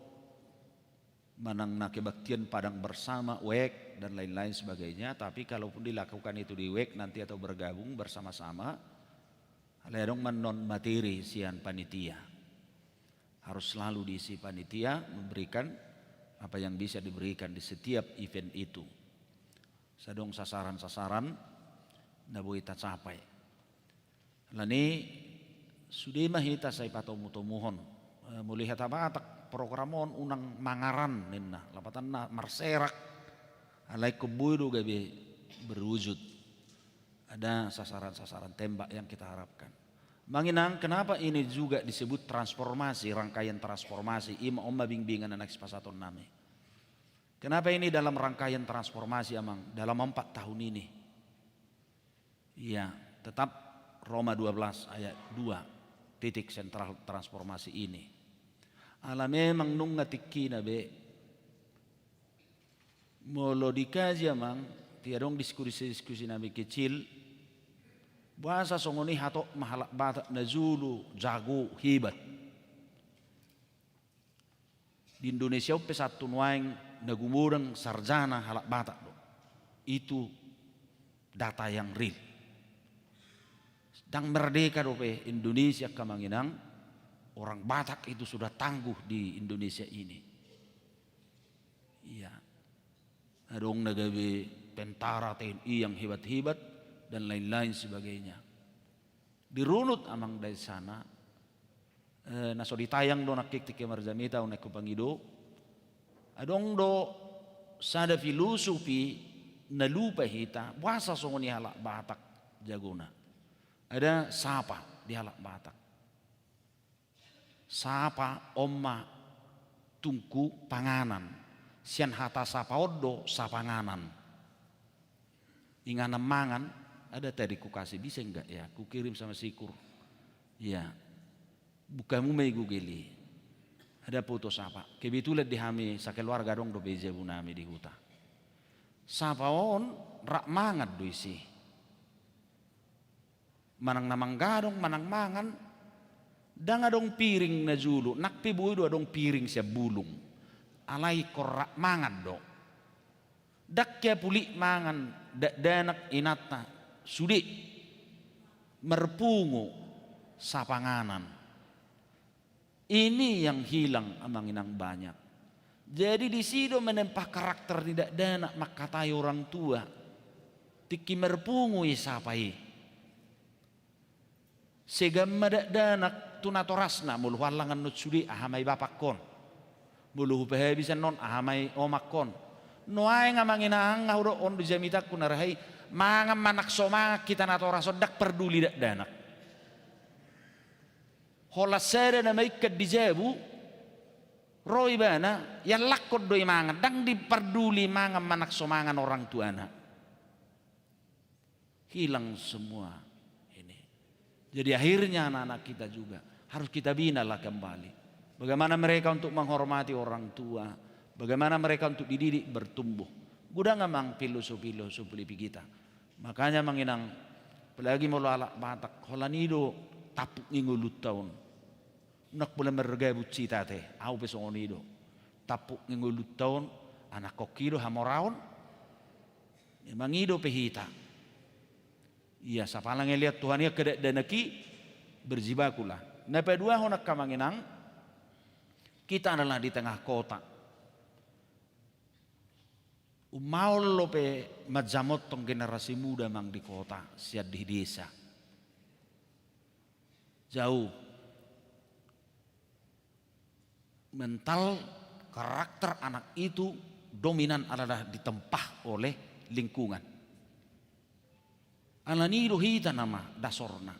manang na kebaktian padang bersama WEK dan lain-lain sebagainya, tapi kalaupun dilakukan itu di WEK nanti atau bergabung bersama-sama adong menon materi sian panitia harus selalu diisi panitia memberikan apa yang bisa diberikan di setiap event itu. Sadong sasaran-sasaran na boleh kita capai. Lani sudah mahita saya patomutomuhon melihat apa atak programon unang mangaran ninna lapatan na marserak alai kebuidu gabe berwujud. Ada sasaran-sasaran tembak yang kita harapkan. Manginang kenapa ini juga disebut transformasi, rangkaian transformasi ima omma bingbingan anak sepasaton nami. Kenapa ini dalam rangkaian transformasi amang dalam 4 tahun ini? Iya, tetap Roma 12 ayat 2 titik sentral transformasi ini. Ala memang nung ngatiki na be molo dikaji amang tiadong diskusi nabi kecil bahasa songoni hato mahalak batak na zulu jago hibat. Di Indonesia pesatu nuaing nagumurang sarjana halak batak do. Itu data yang real. Dan merdeka do pe Indonesia kamanginang orang Batak itu sudah tangguh di Indonesia ini. Iya. Adong nagabe tentara TNI yang hebat-hebat dan lain-lain sebagainya. Dirunut amang dari sana naso ditayang do nakik tike marzamita unek kupangido adong do sada filosofi na lupa hita bahasa songoni halak Batak jaguna. Ada sapa di halak Batak. Sapa omma tungku panganan. Sian hata sapa odo sapanganan. Inganam mangan ada tadi ku kasih bisa enggak ya? Ku kirim sama Sikur. Ya. Bukamu may gugili. Ada foto sapa. Kebetulan di hami sa keluarga dong do beja bunami di huta. Sapa on rak mangat do isi. Manang namang gadong manang mangan. Dang adong piring na julu. Nakpi buhay do adong piring siya bulong. Alay korak mangat do. Dakya puli mangan danak inata sudi merpungu sa panganan. Ini yang hilang amang inang banyak. Jadi di sido menempah karakter tidak danak makatai orang tua. Tiki merpungu isapai. Segam madak danak tunatorasna mulu halangan nut sudi ahamai bapak kon. Mulu pehabisan non ahamai omak kon. Noai ngamangin ang ngahuro on dijamita kunarahai mangam manak soma kita natora sodak peduli dak danak. Hola sere na may kadijabu roy bana yang lakot doi mangan dang diperduli mangam manak somangan orang tuana. Hilang semua ini. Jadi akhirnya anak-anak kita juga harus kita binalah kembali. Bagaimana mereka untuk menghormati orang tua. Bagaimana mereka untuk dididik bertumbuh. Gudang ngamang filosofi kita. Makanya manginang apalagi mulu alak Batak holanido tapuk ngululut tahun. Nak boleh merga buci tate. Au pesongonido. Tapuk ngululut tahun anak kokido hamoraon. Mangido pehita. Iya sapalang lihat Tuhan ya kedek danaki berjibakulah. Nah kedua honak kamanginang kita adalah di tengah kota. Umaul lope majamot tong generasi muda mang di kota siad di desa. Jauh. Mental karakter anak itu dominan adalah ditempah oleh lingkungan. Alani hita nama dasorna.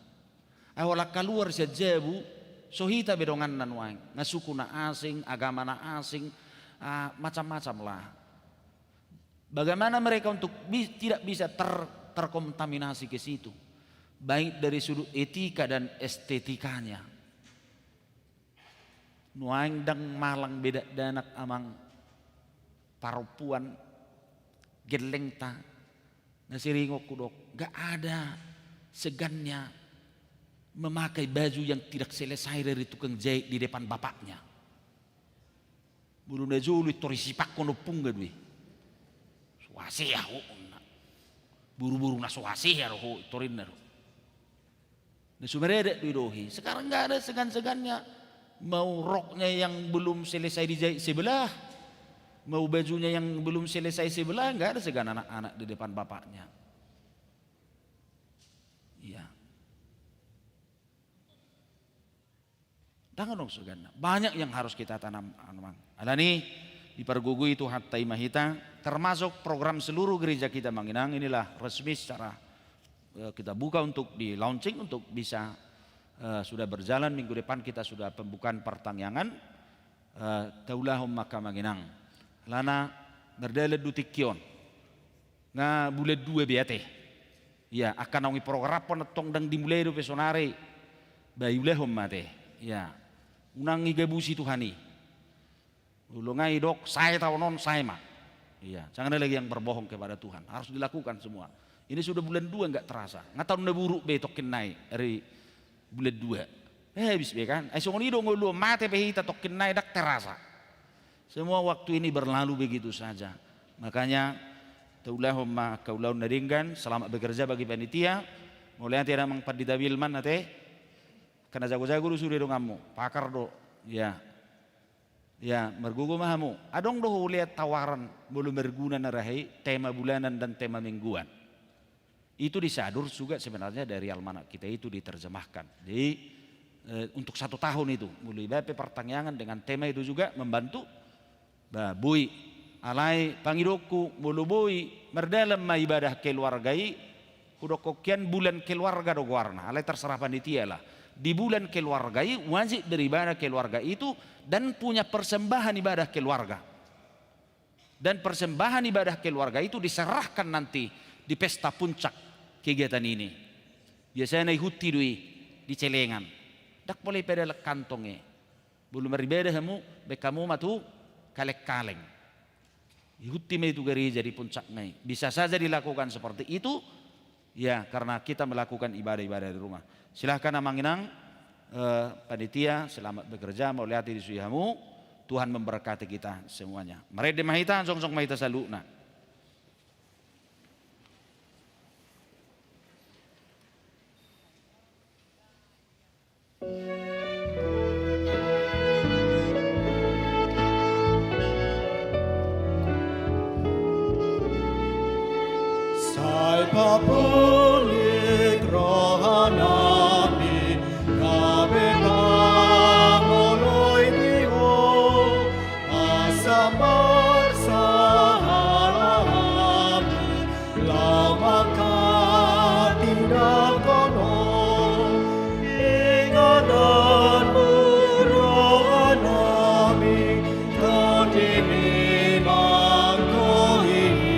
Awalak keluar sejabu sohita bedongan nan waing. Ngasuku na asing, agama na asing, macam-macam lah. Bagaimana mereka untuk tidak bisa terkontaminasi ke situ, baik dari sudut etika dan estetikanya. Nuaing dang malang beda danak amang parupuan geleng ta nasiringok kudok, gak ada segannya memakai baju yang tidak selesai dari tukang jahit di depan bapaknya. Belum najuli torisipak kono pungga dui. Suasi ya buru-buru na suasi ya roh torin na roh. Nah sumerede dui dohi. Sekarang gak ada segan-segannya. Mau roknya yang belum selesai dijahit sebelah, mau bajunya yang belum selesai sebelah, nggak ada segan anak-anak di depan bapaknya. Iya. Jangan dong segan. Banyak yang harus kita tanam. Alani dipergugui itu hatta imahita, termasuk program seluruh gereja kita Manginang. Inilah resmi secara kita buka untuk di launching untuk bisa sudah berjalan. Minggu depan kita sudah pembukaan pertanyaan Taulahum maka Manginang lana berdele dutikion nga bulet dua biate ya akan naungi program penetong dan dimulai do pesonare bayulehom mate ya unang igabusi Tuhani ulungai dok saya tahu non saya mah iya jangan ada lagi yang berbohong kepada Tuhan, harus dilakukan semua. Ini sudah bulan 2 nggak terasa ngatau buruk betokin naik dari bulan 2 habis kan esong ini dong lu mate behita tokin naik dak terasa. Semua waktu ini berlalu begitu saja. Makanya taulahumma kaulaun naringgan selamat bekerja bagi panitia. Mulai tiada mang padida wilman nate karena jago-jago lu sudah dong kamu pakar do ya ya mergugu mahamu adong do lihat tawaran belum berguna narahi tema bulanan dan tema mingguan. Itu disadur juga sebenarnya dari almanak kita itu diterjemahkan. Jadi untuk 1 tahun itu mulai BP pertanyaan dengan tema itu juga membantu. Bui alai pangidoku mulu bui merdalam ma ibadah keluargai kudokokian bulan keluarga do warna alai terserah panitia lah. Di bulan keluargai wajib beribadah keluarga itu dan punya persembahan ibadah keluarga. Dan persembahan ibadah keluarga itu diserahkan nanti di pesta puncak kegiatan ini. Biasanya ikuti dui di celengan. Dak boleh pada kantongnya. Belum beribadah kamu, bekamu matu kalek-kaleng. Ikuti itu gereja di puncaknya. Bisa saja dilakukan seperti itu, ya karena kita melakukan ibadah-ibadah di rumah. Silahkan Manginang, panitia selamat bekerja, mau lihat di suyamu. Tuhan memberkati kita semuanya. Mereka mahita, song-song mahita saluna. Papulik rohanami kabetang oloy diho asamar sa harami lamakatindak kono inganan rohanami kadimi mangkohi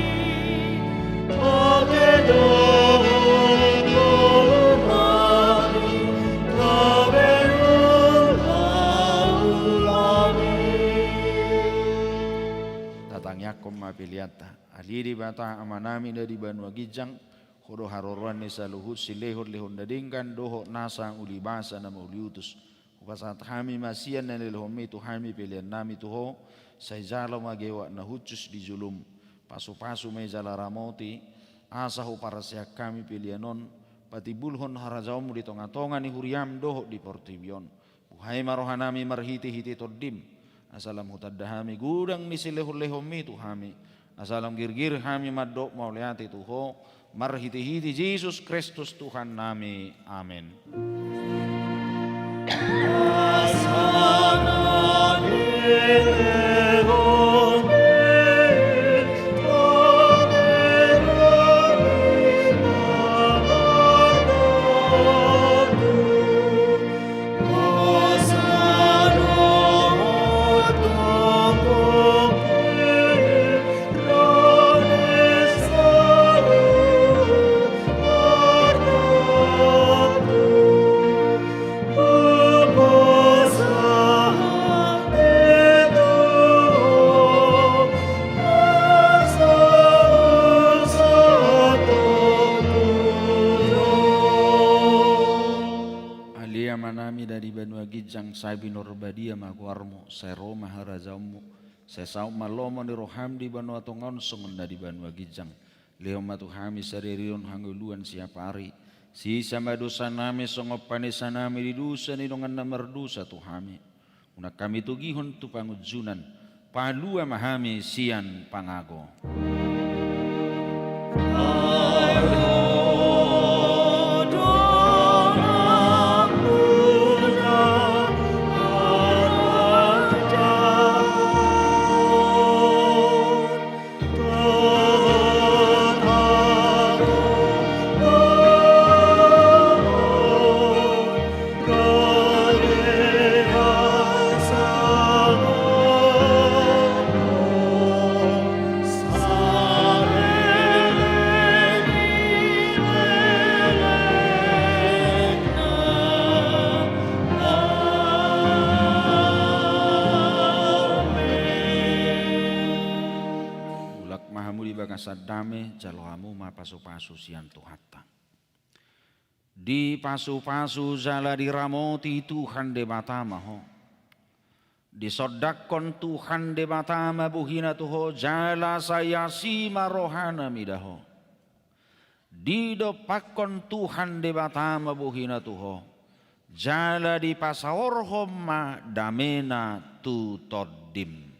Piliata aliri bata amanami dari Banua Gijang hodo haroruan nisa luhut silehor lehon dadingkan doho nasa uli basa nama uliutus upasat hami masian dan lelhomi tu hami pilihan nami tuho saizala magewa nahucus di julum pasu-pasu mezala ramoti asahu para siak kami pilihanon patibulhon harajaum di tonga-tonga ni huriam doho di portibion buhai marohanami marhiti-hiti todim asalam hutadahami gudang ni silehur-lehomi tu hami asalam girgir hami madok mauliati tuho marhiti-hiti Yesus Kristus Tuhan nami amin. manami dari banua gijang sabi norbadia maguarmo sero maharazamu sesau malomo ni roham di banua tongon songon dari banua gijang leo matuhami saririon hanguluan siapari si sama dosa nami songopane sanami di dosa ni dongan namar dosa tuhami una kami tugihon tu pangujunan palua mahami sian pangago. Sadame jaloamu ma pasu-pasu sian tuhata. Di pasu-pasu jala diramoti Tuhan de batamaho. Di sodakon Tuhan de batama buhina tuho jala saya sima rohana midaho. Di dopakon Tuhan de batama buhina tuho jala di pasaorhom ma damena tu todim.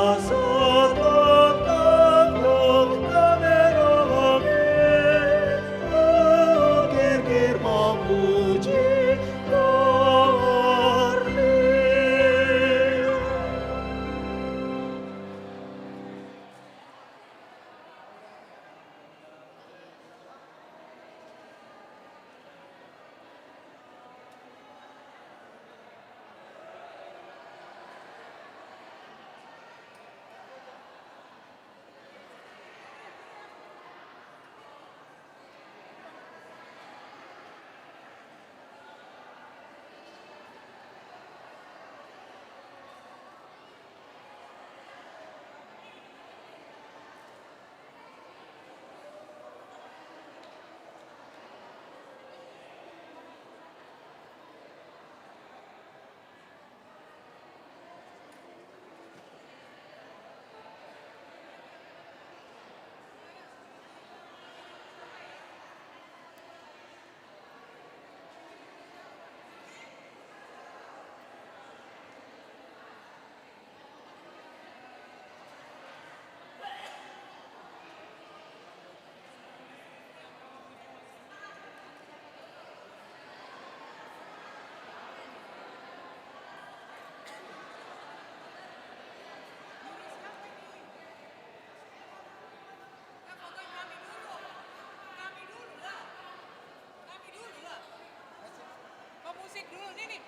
Asal dulu, nih.